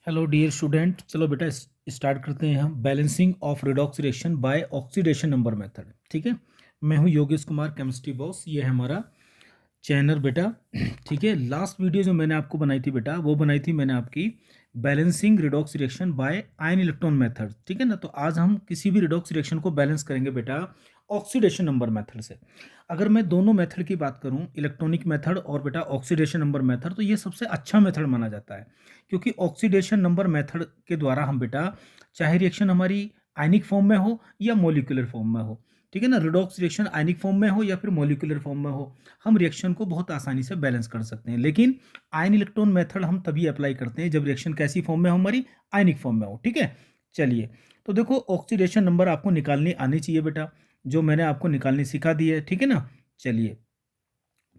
Hello dear student, चलो बेटा start करते हैं हम balancing of redox reaction by oxidation number method. ठीक है, मैं हूं योगेश कुमार, केमिस्ट्री बॉस। ये है हमारा चैनल बेटा। ठीक है, लास्ट वीडियो जो मैंने आपको बनाई थी बेटा, वो बनाई थी मैंने आपकी balancing redox reaction by ion electron method. ठीक है ना, तो आज हम किसी भी रिडॉक्स रिएक्शन को बैलेंस करेंगे बेटा ऑक्सीडेशन नंबर मेथड से। अगर मैं दोनों मेथड की बात करूं, इलेक्ट्रॉनिक मेथड और बेटा ऑक्सीडेशन नंबर मेथड, तो ये सबसे अच्छा मेथड माना जाता है, क्योंकि ऑक्सीडेशन नंबर मेथड के द्वारा हम बेटा चाहे रिएक्शन हमारी आयनिक फॉर्म में हो या मोलिकुलर फॉर्म में हो, ठीक है ना, रिडॉक्स रिएक्शन आयनिक फॉर्म में हो या फिर मोलिकुलर फॉर्म में हो, हम रिएक्शन को बहुत आसानी से बैलेंस कर सकते हैं। लेकिन आयन इलेक्ट्रॉन मेथड हम तभी अप्लाई करते हैं जब रिएक्शन कैसी फॉर्म में हो, हमारी आयनिक फॉर्म में हो। ठीक है, चलिए तो देखो, ऑक्सीडेशन नंबर आपको निकालनी आनी चाहिए बेटा, जो मैंने आपको निकालनी सिखा दी है। ठीक है ना, चलिए,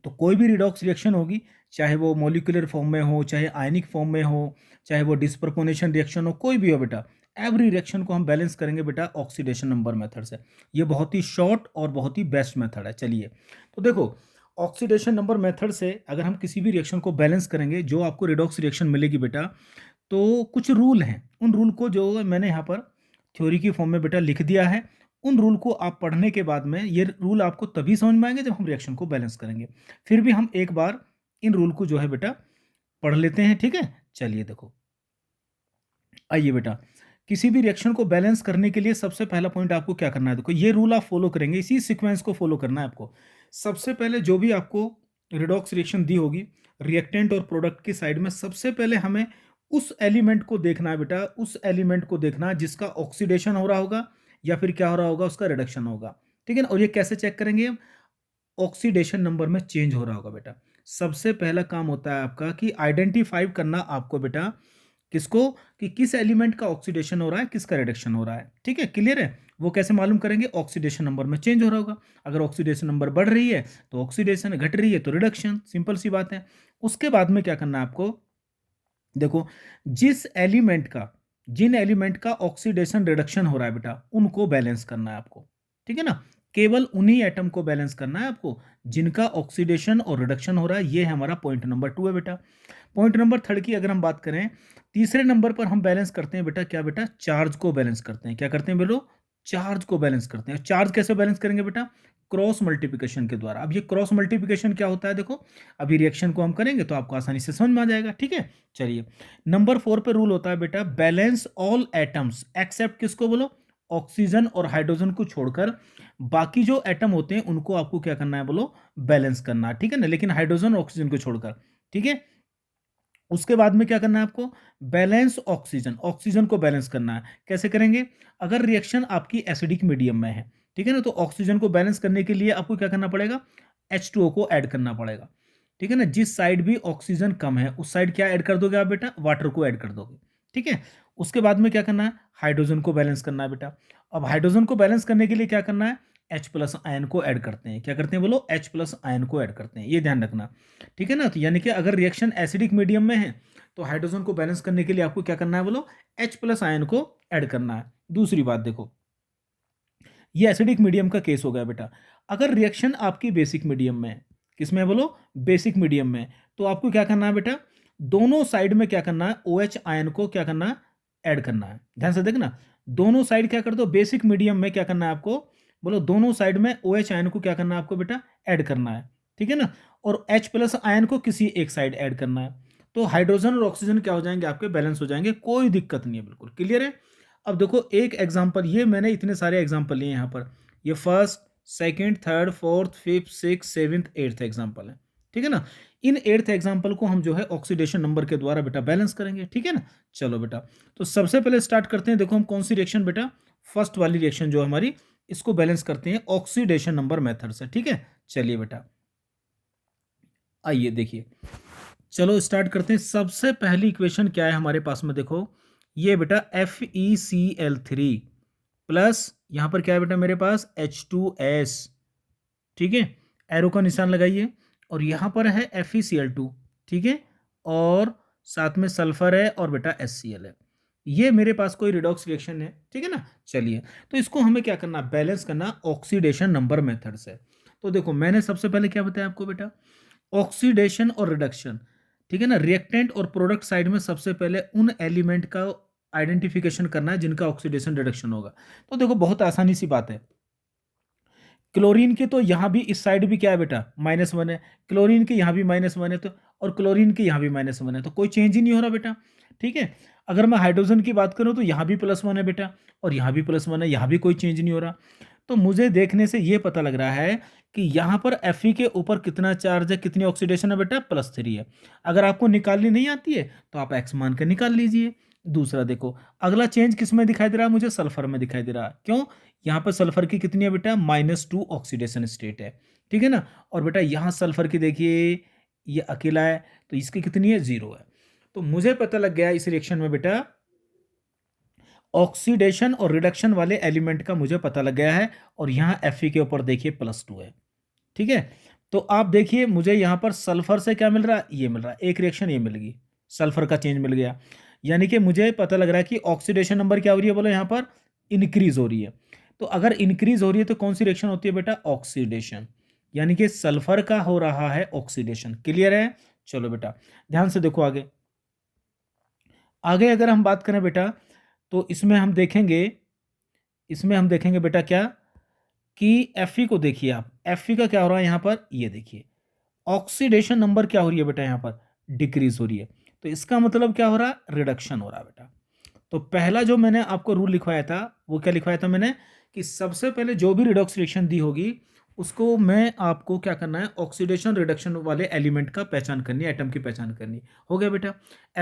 तो कोई भी रिडॉक्स रिएक्शन होगी, चाहे वो मोलिकुलर फॉर्म में हो, चाहे आयनिक फॉर्म में हो, चाहे वो डिस्प्रपोनेशन रिएक्शन हो, कोई भी हो बेटा, एवरी रिएक्शन को हम बैलेंस करेंगे बेटा ऑक्सीडेशन नंबर मेथड से। ये बहुत ही शॉर्ट और बहुत ही बेस्ट मेथड है। चलिए, तो देखो, ऑक्सीडेशन नंबर मेथड से अगर हम किसी भी रिएक्शन को बैलेंस करेंगे, जो आपको रिडॉक्स रिएक्शन मिलेगी बेटा, तो कुछ रूल हैं। उन रूल को जो मैंने यहाँ पर थ्योरी की फॉर्म में बेटा लिख दिया है, उन रूल को आप पढ़ने के बाद में ये रूल आपको तभी समझ में आएंगे जब हम रिएक्शन को बैलेंस करेंगे। फिर भी हम एक बार इन रूल को जो है बेटा पढ़ लेते हैं। ठीक है, चलिए देखो, आइए बेटा, किसी भी रिएक्शन को बैलेंस करने के लिए सबसे पहला पॉइंट आपको क्या करना है, देखो ये रूल आप फॉलो करेंगे, इसी सीक्वेंस को फॉलो करना है आपको। सबसे पहले जो भी आपको रिडॉक्स रिएक्शन दी होगी, रिएक्टेंट और प्रोडक्ट की साइड में सबसे पहले हमें उस एलिमेंट को देखना है बेटा, उस एलिमेंट को देखना है जिसका ऑक्सीडेशन हो रहा होगा या फिर क्या हो रहा होगा, उसका रिडक्शन होगा। ठीक है ना, और ये कैसे चेक करेंगे हम, ऑक्सीडेशन नंबर में चेंज हो रहा होगा बेटा। सबसे पहला काम होता है आपका कि आइडेंटिफाई करना आपको बेटा, किसको, कि किस एलिमेंट का ऑक्सीडेशन हो रहा है, किसका रिडक्शन हो रहा है। ठीक है, क्लियर है। वो कैसे मालूम करेंगे, ऑक्सीडेशन नंबर में चेंज हो रहा होगा। अगर ऑक्सीडेशन नंबर बढ़ रही है तो ऑक्सीडेशन, घट रही है तो रिडक्शन, सिंपल सी बात है। उसके बाद में क्या करना है आपको, देखो, जिन एलिमेंट का ऑक्सीडेशन रिडक्शन हो रहा है बेटा, उनको बैलेंस करना है आपको। ठीक है ना, केवल उन्हीं एटम को बैलेंस करना है आपको जिनका ऑक्सीडेशन और रिडक्शन हो रहा है। ये है हमारा पॉइंट नंबर 2 है बेटा। पॉइंट नंबर 3 की अगर हम बात करें, तीसरे नंबर पर हम बैलेंस करते हैं बेटा, क्या बेटा, चार्ज को बैलेंस करते हैं। क्या करते हैं बोलो, चार्ज को बैलेंस करते हैं। चार्ज कैसे बैलेंस करेंगे बेटा, क्रॉस मल्टीप्लिकेशन के द्वारा। अब ये क्रॉस मल्टीप्लिकेशन क्या होता है, देखो अभी रिएक्शन को हम करेंगे तो आपको आसानी से समझ में आ जाएगा। ठीक है, चलिए, नंबर 4 पे रूल होता है बेटा, बैलेंस ऑल एटम्स एक्सेप्ट किसको बोलो, ऑक्सीजन और हाइड्रोजन को छोड़कर बाकी जो एटम होते हैं उनको आपको क्या करना है बोलो, बैलेंस करना है। ठीक है ना, लेकिन हाइड्रोजन और ऑक्सीजन को छोड़कर। ठीक है, उसके बाद में क्या करना है आपको, बैलेंस ऑक्सीजन, ऑक्सीजन को बैलेंस करना है। कैसे करेंगे, अगर रिएक्शन आपकी एसिडिक मीडियम में है, ठीक है ना, तो ऑक्सीजन को बैलेंस करने के लिए आपको क्या करना पड़ेगा, H2O को ऐड करना पड़ेगा। ठीक है ना, जिस साइड भी ऑक्सीजन कम है उस साइड क्या ऐड कर दोगे आप बेटा, वाटर को ऐड कर दोगे। ठीक है, उसके बाद में क्या करना है, हाइड्रोजन को बैलेंस करना है बेटा। अब हाइड्रोजन को बैलेंस करने के लिए क्या करना है, H प्लस आयन को ऐड करते हैं। क्या करते हैं बोलो, H प्लस आयन को ऐड करते हैं, ये ध्यान रखना। ठीक है ना, तो यानी कि अगर रिएक्शन एसिडिक मीडियम में है तो हाइड्रोजन को बैलेंस करने के लिए आपको क्या करना है बोलो, H प्लस आयन को ऐड करना है। दूसरी बात देखो, ये एसिडिक मीडियम का केस हो गया बेटा। अगर रिएक्शन आपकी बेसिक मीडियम में है, किसमें है बोलो, बेसिक मीडियम में, तो आपको क्या करना है बेटा, दोनों साइड में क्या करना है, OH आयन को क्या करना है, ऐड करना है। ध्यान से देखना, दोनों साइड क्या कर दो, बेसिक मीडियम में क्या करना है आपको बोलो, दोनों साइड में OH आयन को क्या करना है आपको बेटा, ऐड करना है। ठीक है ना, और H प्लस आयन को किसी एक साइड ऐड करना है। तो हाइड्रोजन और ऑक्सीजन क्या हो जाएंगे आपके, बैलेंस हो जाएंगे, कोई दिक्कत नहीं है, बिल्कुल क्लियर है। अब देखो एक एग्जांपल, ये मैंने इतने सारे एग्जांपल लिए यहाँ पर, ये first, second, third, fourth, fifth, six, seventh, eighth example है। ठीक है ना, इन एट्थ एग्जांपल को हम जो है ऑक्सीडेशन नंबर के द्वारा बेटा बैलेंस करेंगे। ठीक है ना, चलो बेटा, तो सबसे पहले स्टार्ट करते हैं। देखो हम कौन सी रिएक्शन बेटा, फर्स्ट वाली रिएक्शन जो हमारी, इसको बैलेंस करते हैं ऑक्सीडेशन नंबर मेथड से। ठीक है, चलिए बेटा, आइए देखिए, चलो स्टार्ट करते हैं। सबसे पहली इक्वेशन क्या है हमारे पास में, देखो ये बेटा FeCl3 प्लस, यहां पर क्या है बेटा मेरे पास, H2S। ठीक है, एरो का निशान लगाइए, और यहां पर है FeCl2। ठीक है, और साथ में सल्फर है और बेटा HCl है। ये मेरे पास कोई रिडॉक्स रिएक्शन है। ठीक है ना, चलिए, तो इसको हमें क्या करना, बैलेंस करना ऑक्सीडेशन नंबर मेथड से। तो देखो मैंने सबसे पहले क्या बताया आपको बेटा, ऑक्सीडेशन और रिडक्शन, ठीक है ना। रिएक्टेंट और प्रोडक्ट साइड में सबसे पहले उन एलिमेंट का आइडेंटिफिकेशन करना है जिनका ऑक्सीडेशन रिडक्शन होगा। तो देखो बहुत आसानी सी बात है, क्लोरीन के तो यहाँ भी इस साइड भी क्या है बेटा, -1 है, क्लोरीन के यहाँ भी -1 है, तो और क्लोरीन के यहाँ भी -1 है, तो कोई चेंज ही नहीं हो रहा बेटा। ठीक है, अगर मैं हाइड्रोजन की बात करूँ तो यहाँ भी +1 है बेटा, और यहाँ भी +1 है, यहाँ भी कोई चेंज नहीं हो रहा। तो मुझे देखने से ये पता लग रहा है कि यहाँ पर Fe के ऊपर कितना चार्ज है, कितनी ऑक्सीडेशन है बेटा, +3 है। अगर आपको निकालनी नहीं आती है तो आप x मान के निकाल लीजिए। दूसरा देखो, अगला चेंज किस में दिखाई दे रहा है, मुझे सल्फर में दिखाई दे रहा है। क्यों, यहाँ पर सल्फर की कितनी है बेटा, -2 ऑक्सीडेशन स्टेट है। ठीक है ना, और बेटा यहाँ सल्फर की देखिए ये अकेला है, तो इसकी कितनी है, 0 है। तो मुझे पता लग गया इस रिएक्शन में बेटा ऑक्सीडेशन और रिडक्शन वाले एलिमेंट का मुझे पता लग गया है, और यहाँ Fe के ऊपर देखिए +2 है। ठीक है, तो आप देखिए मुझे यहाँ पर सल्फर से क्या मिल रहा है, ये मिल रहा है, एक रिएक्शन ये मिल गई, सल्फर का चेंज मिल गया। यानी कि मुझे पता लग रहा है कि ऑक्सीडेशन नंबर क्या हो रही है, बोलो यहाँ पर इंक्रीज हो रही है। तो अगर इंक्रीज हो रही है तो कौन सी रिएक्शन होती है बेटा, ऑक्सीडेशन, यानी कि सल्फर का हो रहा है ऑक्सीडेशन। क्लियर है, चलो बेटा ध्यान से देखो आगे। आगे अगर हम बात करें बेटा तो इसमें हम देखेंगे बेटा क्या, कि Fe को देखिए आप, Fe का क्या हो रहा है यहाँ पर, ये देखिए ऑक्सीडेशन नंबर क्या हो रही है बेटा, यहाँ पर डिक्रीज हो रही है। तो इसका मतलब क्या हो रहा है, रिडक्शन हो रहा है बेटा। तो पहला जो मैंने आपको रूल लिखवाया था वो क्या लिखवाया था मैंने, कि सबसे पहले जो भी रिडॉक्स रिएक्शन दी होगी उसको मैं आपको क्या करना है, ऑक्सीडेशन रिडक्शन वाले एलिमेंट का पहचान करनी है, एटम की पहचान करनी। हो गया बेटा,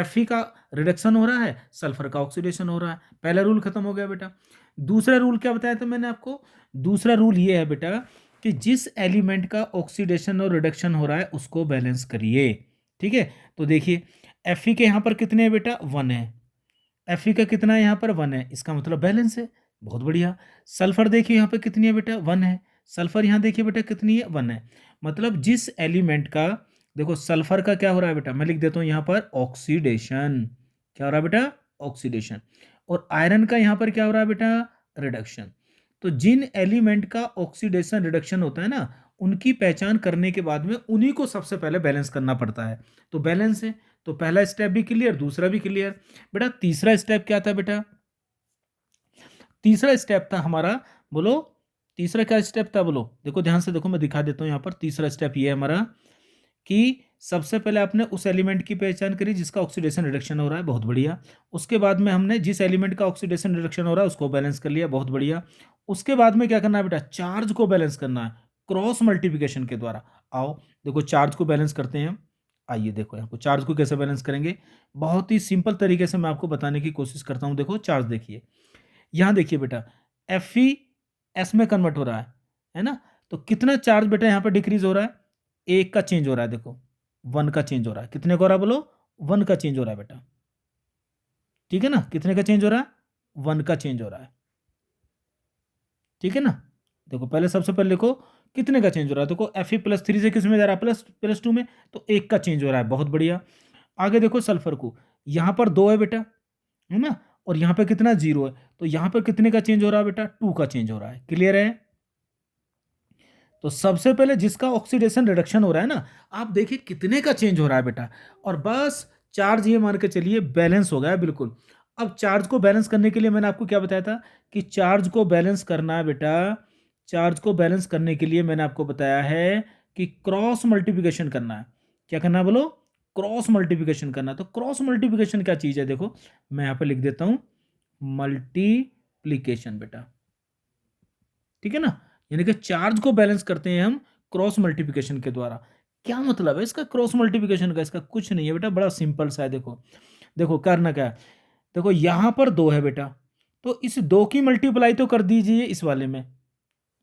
Fe का रिडक्शन हो रहा है, सल्फर का ऑक्सीडेशन हो रहा है, पहला रूल खत्म हो गया बेटा। दूसरा रूल क्या बताया था मैंने आपको, दूसरा रूल ये है बेटा कि जिस एलिमेंट का ऑक्सीडेशन और रिडक्शन हो रहा है उसको बैलेंस करिए। ठीक है, तो देखिए Fe के यहाँ पर कितने हैं बेटा, 1 है, Fe का कितना है यहाँ पर, 1 है, इसका मतलब बैलेंस है, बहुत बढ़िया। सल्फर देखिए यहाँ पर कितनी है बेटा, 1 है, सल्फर यहाँ देखिए बेटा कितनी है, 1 है। मतलब जिस एलिमेंट का, देखो सल्फर का क्या हो रहा है बेटा, मैं लिख देता हूँ यहाँ पर ऑक्सीडेशन, क्या हो रहा है बेटा, ऑक्सीडेशन। और आयरन का यहाँ पर क्या हो रहा है बेटा, रिडक्शन। तो जिन एलिमेंट का ऑक्सीडेशन रिडक्शन होता है ना, उनकी पहचान करने के बाद में उन्हीं को सबसे पहले बैलेंस करना पड़ता है। तो बैलेंस है, तो पहला स्टेप भी क्लियर, दूसरा भी क्लियर। बेटा तीसरा स्टेप क्या था बेटा, तीसरा स्टेप था हमारा, बोलो तीसरा क्या स्टेप था, बोलो, देखो ध्यान से देखो, मैं दिखा देता हूं यहाँ पर। तीसरा स्टेप ये है हमारा कि सबसे पहले आपने उस एलिमेंट की पहचान करी जिसका ऑक्सीडेशन रिडक्शन हो रहा है, बहुत बढ़िया। उसके बाद में हमने जिस एलिमेंट का ऑक्सीडेशन रिडक्शन हो रहा है उसको बैलेंस कर लिया, बहुत बढ़िया। उसके बाद में क्या करना है बेटा, चार्ज को बैलेंस करना है क्रॉस मल्टीप्लिकेशन के द्वारा। आओ देखो चार्ज को बैलेंस करते हैं हम। आइए देखो यहाँ को चार्ज को कैसे बैलेंस करेंगे, बहुत ही सिंपल तरीके से मैं आपको बताने की कोशिश करता हूँ। देखो चार्ज देखिए, यहाँ देखिए बेटा Fe S में कन्वर्ट हो रहा है ना, तो कितना चार्ज बेटा यहाँ पर डिक्रीज हो रहा है, 1 का चेंज हो रहा है, देखो 1 का चेंज हो रहा है, कितने का हो रहा है बोलो, 1 का चेंज हो रहा है बेटा। ठीक है ना, कितने का चेंज हो रहा है, 1 का चेंज हो रहा है। ठीक है ना, देखो पहले सबसे पहले लिखो कितने का चेंज हो रहा है, देखो Fe +3 से किस में जा रहा है, +2 में, तो 1 का चेंज हो रहा है, बहुत बढ़िया। आगे देखो सल्फर को, यहाँ पर 2 है बेटा, है ना, और यहाँ पे कितना 0 है, तो यहाँ पर कितने का चेंज हो रहा है बेटा, 2 का चेंज हो रहा है। क्लियर है, तो सबसे पहले जिसका ऑक्सीडेशन रिडक्शन हो रहा है ना, आप देखिए कितने का चेंज हो रहा है बेटा, और बस चार्ज ये मान के चलिए बैलेंस हो गया है बिल्कुल। अब चार्ज को बैलेंस करने के लिए मैंने आपको क्या बताया था कि चार्ज को बैलेंस करना है बेटा, चार्ज को बैलेंस करने के लिए मैंने आपको बताया है कि क्रॉस मल्टीप्लिकेशन करना है। क्या करना है बोलो, क्रॉस मल्टीप्लिकेशन करना है। तो क्रॉस मल्टीप्लिकेशन क्या चीज है, देखो मैं यहाँ पर लिख देता हूं मल्टीप्लिकेशन बेटा। ठीक है ना, यानी कि चार्ज को बैलेंस करते हैं हम क्रॉस मल्टीप्लिकेशन के द्वारा। क्या मतलब है इसका क्रॉस मल्टीप्लिकेशन का, इसका कुछ नहीं है बेटा, बड़ा सिंपल सा है। देखो देखो करना क्या है, देखो यहां पर 2 है बेटा, तो इस 2 की मल्टीप्लाई तो कर दीजिए इस वाले में,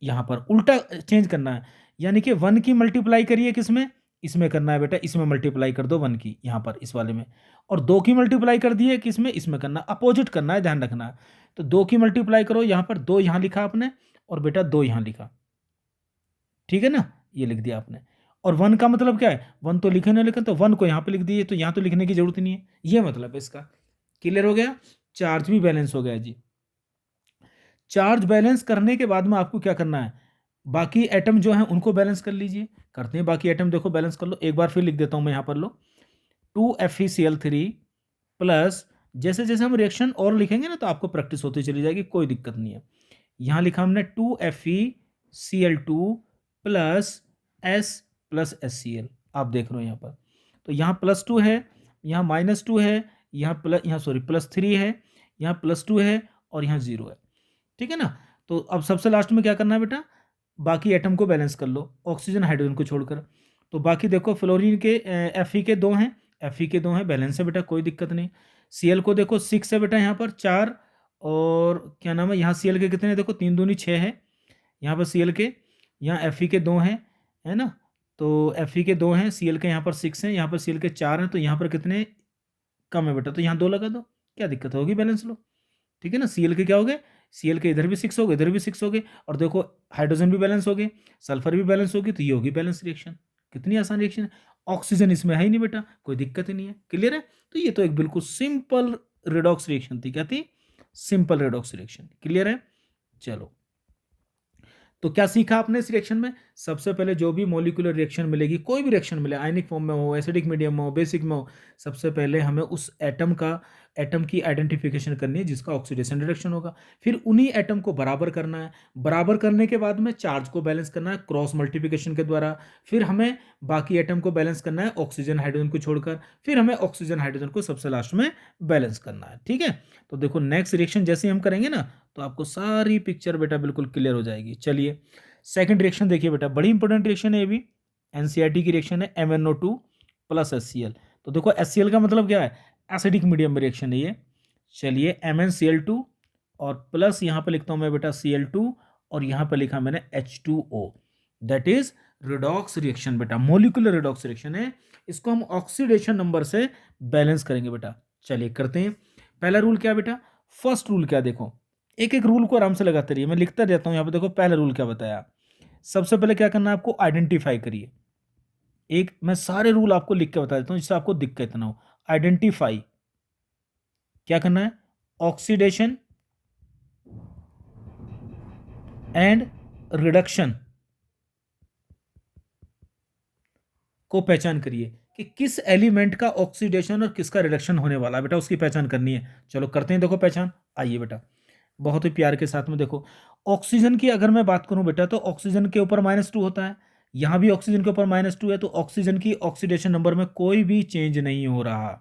यहां पर उल्टा चेंज करना है, यानी कि 1 की मल्टीप्लाई करिए किसमें, इसमें करना है बेटा, इसमें मल्टीप्लाई कर दो 1 की यहां पर इस वाले में, और 2 की मल्टीप्लाई कर दिए किसमें, इसमें करना, अपोजिट करना है, ध्यान रखना है। तो 2 की मल्टीप्लाई करो, यहां पर 2 यहां लिखा आपने, और बेटा 2 यहां लिखा। ठीक है ना, ये लिख दिया आपने। और 1 का मतलब क्या है, 1 तो लिखे ना लिखे, तो 1 को यहां पे लिख दिए, तो यहां तो लिखने की जरूरत नहीं है, ये मतलब है इसका। क्लियर हो गया, चार्ज भी बैलेंस हो गया जी। चार्ज बैलेंस करने के बाद में आपको क्या करना है, बाकी एटम जो है उनको बैलेंस कर लीजिए। करते हैं बाकी एटम, देखो बैलेंस कर लो, एक बार फिर लिख देता हूं मैं यहां पर, लो 2FeCl3 प्लस, जैसे जैसे हम रिएक्शन और लिखेंगे ना तो आपको प्रैक्टिस होती चली जाएगी, कोई दिक्कत नहीं है। यहाँ लिखा हमने 2FeCl2 plus S plus HCl, आप देख रहे हो यहाँ पर। तो यहाँ +2 है, यहाँ -2 है, यहाँ +3 है, यहाँ +2 है और यहाँ 0 है, ठीक है ना। तो अब सबसे लास्ट में क्या करना है बेटा, बाकी एटम को बैलेंस कर लो, ऑक्सीजन हाइड्रोजन को छोड़कर। तो बाकी देखो फ्लोरीन के Fe के 2 हैं, Fe के 2 हैं, बैलेंस है बेटा, कोई दिक्कत नहीं। Cl को देखो 6 है बेटा, यहाँ पर 4, और क्या नाम है, यहाँ Cl के कितने, देखो 3 दूनी 6 है, यहाँ पर Cl के, यहाँ Fe के 2 हैं, है ना। तो Fe के 2 हैं, Cl के यहाँ पर 6 हैं, यहाँ पर Cl के 4 हैं, तो यहाँ पर कितने कम है बेटा, तो यहाँ 2 लगा दो, क्या दिक्कत होगी, बैलेंस लो, ठीक है ना। Cl के क्या हो गए, Cl के इधर भी 6 हो गए, इधर भी 6 हो गए, और देखो हाइड्रोजन भी बैलेंस हो गए, सल्फर भी बैलेंस होगी, तो ये होगी बैलेंस रिएक्शन। कितनी आसान रिएक्शन है, ऑक्सीजन इसमें है ही नहीं बेटा, कोई दिक्कत ही नहीं है, क्लियर है। तो ये तो एक बिल्कुल सिंपल रिडॉक्स रिएक्शन थी, क्या थी, सिंपल रिडॉक्स रिएक्शन, क्लियर है। चलो, तो क्या सीखा आपने इस रिएक्शन में, सबसे पहले जो भी मॉलिक्यूलर रिएक्शन मिलेगी, कोई भी रिएक्शन मिले, आयनिक फॉर्म में हो, एसिडिक मीडियम में हो, बेसिक में हो, सबसे पहले हमें उस एटम की आइडेंटिफिकेशन करनी है जिसका ऑक्सीडेशन रिडक्शन होगा, फिर उन्हीं एटम को बराबर करना है, बराबर करने के बाद में चार्ज को बैलेंस करना है क्रॉस मल्टीप्लिकेशन के द्वारा, फिर हमें बाकी एटम को बैलेंस करना है ऑक्सीजन हाइड्रोजन को छोड़कर, फिर हमें ऑक्सीजन हाइड्रोजन को सबसे लास्ट में बैलेंस करना है, ठीक है। तो देखो नेक्स्ट रिएक्शन जैसे हम करेंगे ना, तो आपको सारी पिक्चर बेटा बिल्कुल क्लियर हो जाएगी। चलिए सेकंड रिएक्शन देखिए बेटा, बड़ी इंपॉर्टेंट रिएक्शन है ये भी, एनसीईआरटी की रिएक्शन है, MnO2 प्लस HCl। तो देखो HCl का मतलब क्या है, एसिडिक मीडियम में रिएक्शन है ये। चलिए MnCl2 और प्लस यहाँ पे लिखता हूँ मैं बेटा Cl2, और यहाँ पे लिखा मैंने H2O, that is redox reaction बेटा, मोलिकुलर रिडॉक्स रिएक्शन है। इसको हम ऑक्सीडेशन नंबर से बैलेंस करेंगे बेटा। चलिए करते हैं। पहला रूल क्या बेटा, फर्स्ट रूल क्या, देखो एक एक रूल को आराम से लगाते रहिए, मैं लिखता रहता हूं यहाँ पे। देखो पहला रूल क्या बताया, सबसे पहले क्या करना है आपको, आइडेंटिफाई करिए। एक मैं सारे रूल आपको लिख के बता देता हूं जिससे आपको दिक्कत ना हो। आइडेंटिफाई क्या करना है, ऑक्सीडेशन एंड रिडक्शन को पहचान करिए कि किस एलिमेंट का ऑक्सीडेशन और किसका रिडक्शन होने वाला है बेटा, उसकी पहचान करनी है। चलो करते हैं, देखो पहचान, आइए बेटा बहुत ही प्यार के साथ में। देखो ऑक्सीजन की अगर मैं बात करूं बेटा, तो ऑक्सीजन के ऊपर -2 होता है, यहां भी ऑक्सीजन के ऊपर -2 है, तो ऑक्सीजन की ऑक्सीडेशन नंबर में कोई भी चेंज नहीं हो रहा,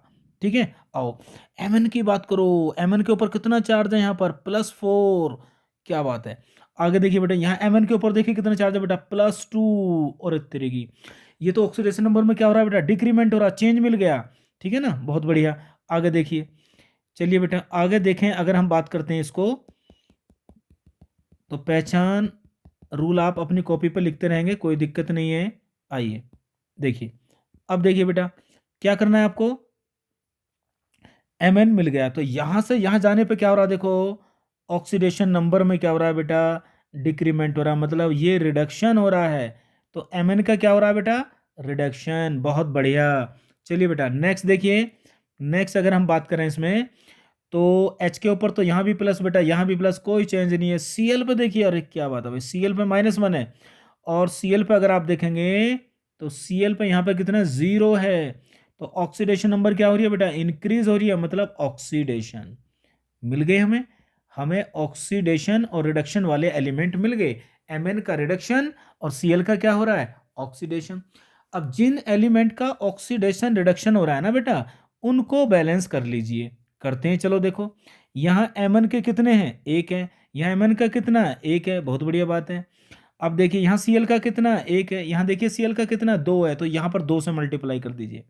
ठीक है। आओ Mn की बात करो, Mn के ऊपर कितना चार्ज है, यहाँ पर +4, क्या बात है। आगे देखिए बेटा, यहाँ Mn के ऊपर देखिए कितना चार्ज है बेटा, +2, और इस तरह की, ये तो ऑक्सीडेशन नंबर में क्या हो रहा है बेटा, डिक्रीमेंट हो रहा, चेंज मिल गया, ठीक है ना, बहुत बढ़िया। आगे देखिए, चलिए बेटा आगे देखें, अगर हम बात करते हैं इसको, तो पहचान रूल आप अपनी कॉपी पर लिखते रहेंगे, कोई दिक्कत नहीं है। आइए देखिए, अब देखिए बेटा क्या करना है आपको, Mn मिल गया, तो यहां से यहां जाने पे क्या हो रहा है, देखो ऑक्सीडेशन नंबर में क्या हो रहा है बेटा, डिक्रीमेंट हो रहा है, मतलब ये रिडक्शन हो रहा है। तो Mn का क्या हो रहा है बेटा, रिडक्शन, बहुत बढ़िया। चलिए बेटा नेक्स्ट देखिए, नेक्स्ट अगर हम बात करें इसमें, तो H के ऊपर तो यहाँ भी प्लस बेटा, यहाँ भी प्लस, कोई चेंज नहीं है। Cl पे देखिए, अरे क्या बात है भाई, Cl पे -1 है, और Cl पे अगर आप देखेंगे तो Cl पे यहाँ पे कितना 0 है, तो ऑक्सीडेशन नंबर क्या हो रही है बेटा, इंक्रीज हो रही है, मतलब ऑक्सीडेशन मिल गए हमें। हमें ऑक्सीडेशन और रिडक्शन वाले एलिमेंट मिल गए, Mn का रिडक्शन और Cl का क्या हो रहा है, ऑक्सीडेशन। अब जिन एलिमेंट का ऑक्सीडेशन रिडक्शन हो रहा है ना बेटा, उनको बैलेंस कर लीजिए, करते हैं। चलो देखो यहाँ Mn के कितने हैं, 1 है, यहाँ Mn का कितना है, 1 है, बहुत बढ़िया बात है। अब देखिए यहाँ Cl का कितना, 1 है, यहाँ देखिए Cl का कितना, 2 है, तो यहाँ पर 2 से मल्टीप्लाई कर दीजिए।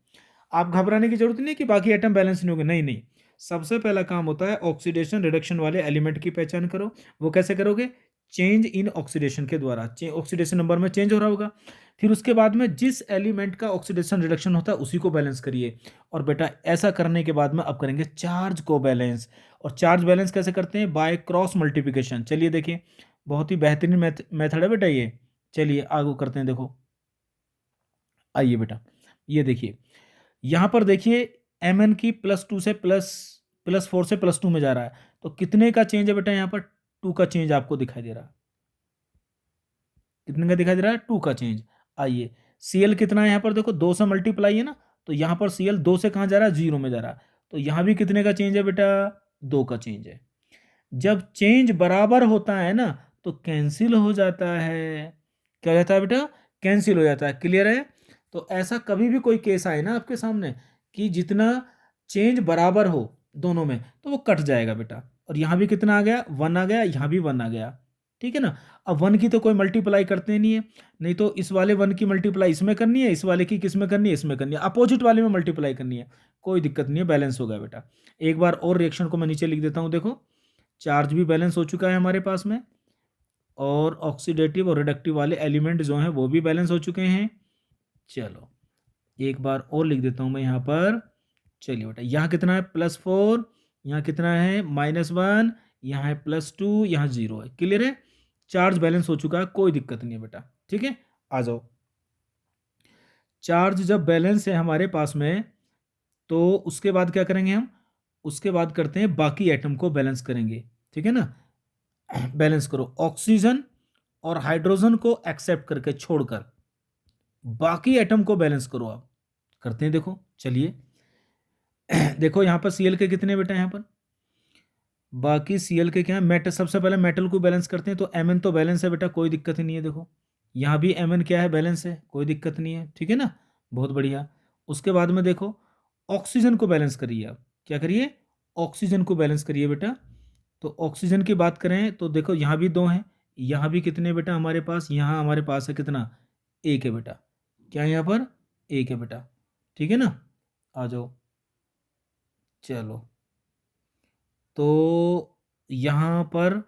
आप घबराने की जरूरत नहीं कि बाकी एटम बैलेंस नहीं होंगे, नहीं नहीं, सबसे पहला काम होता है ऑक्सीडेशन रिडक्शन वाले एलिमेंट की पहचान करो। वो कैसे करोगे, चेंज इन ऑक्सीडेशन के द्वारा, ऑक्सीडेशन नंबर में चेंज हो रहा होगा, फिर उसके बाद में जिस एलिमेंट का ऑक्सीडेशन रिडक्शन होता है उसी को बैलेंस करिए। और बेटा ऐसा करने के बाद में अब करेंगे चार्ज को बैलेंस, और चार्ज बैलेंस कैसे करते हैं, बाय क्रॉस मल्टीप्लिकेशन। चलिए देखिए, बहुत ही बेहतरीन मेथड है बेटा ये। चलिए आगे करते हैं, देखो आइए बेटा, ये देखिए यहाँ पर देखिए Mn की +2 से +4 से +2 में जा रहा है, तो कितने का चेंज है बेटा, यहाँ पर 2 का चेंज आपको दिखाई दे रहा है, कितने का दिखाई दे रहा है, 2 का चेंज। आइए Cl कितना है यहाँ पर, देखो 2 से मल्टीप्लाई है ना, तो यहाँ पर Cl 2 से कहाँ जा रहा है, 0 में जा रहा है। तो यहाँ भी कितने का चेंज है बेटा, 2 का चेंज है। जब चेंज बराबर होता है ना तो कैंसिल हो जाता है। क्या हो जाता है बेटा, कैंसिल हो जाता है। क्लियर है। तो ऐसा कभी भी कोई केस आए ना आपके सामने कि जितना चेंज बराबर हो दोनों में तो वो कट जाएगा बेटा। और यहाँ भी कितना आ गया, 1 आ गया, यहाँ भी 1 आ गया। ठीक है ना। अब 1 की तो कोई मल्टीप्लाई करते नहीं है, नहीं तो इस वाले 1 की मल्टीप्लाई इसमें करनी है, इस वाले की किस में करनी है, इसमें करनी है, अपोजिट वाले में मल्टीप्लाई करनी है। कोई दिक्कत नहीं है, बैलेंस हो गया बेटा। एक बार और रिएक्शन को मैं नीचे लिख देता हूँ। देखो चार्ज भी बैलेंस हो चुका है हमारे पास में, और ऑक्सीडेटिव और रिडक्टिव वाले एलिमेंट जो हैं वो भी बैलेंस हो चुके हैं। चलो एक बार और लिख देता हूँ मैं यहाँ पर। चलिए बेटा, यहाँ कितना है, +4, यहाँ कितना है, -1, यहाँ है +2, यहाँ 0 है। क्लियर है। चार्ज बैलेंस हो चुका है, कोई दिक्कत नहीं है बेटा। ठीक है, आ जाओ। चार्ज जब बैलेंस है हमारे पास में तो उसके बाद क्या करेंगे हम, उसके बाद करते हैं बाकी एटम को बैलेंस करेंगे। ठीक है ना। बैलेंस करो, ऑक्सीजन और हाइड्रोजन को एक्सेप्ट करके छोड़कर बाकी एटम को बैलेंस करो। आप करते हैं, देखो चलिए। देखो यहाँ पर Cl के कितने बेटा, यहाँ पर बाकी Cl के क्या है, मेटल। सबसे पहले मेटल को बैलेंस करते हैं, तो Mn तो बैलेंस है बेटा, कोई दिक्कत ही नहीं है। देखो यहाँ भी Mn क्या है, बैलेंस है, कोई दिक्कत नहीं है। ठीक है ना, बहुत बढ़िया। उसके बाद में देखो ऑक्सीजन को बैलेंस करिए। आप क्या करिए, ऑक्सीजन को बैलेंस करिए बेटा। तो ऑक्सीजन की बात करें तो देखो यहाँ भी 2 हैं, यहाँ भी कितने बेटा हमारे पास, यहाँ हमारे पास है कितना, 1 है बेटा। क्या है यहाँ पर, 1 है बेटा। ठीक है ना, आ जाओ। चलो तो यहाँ पर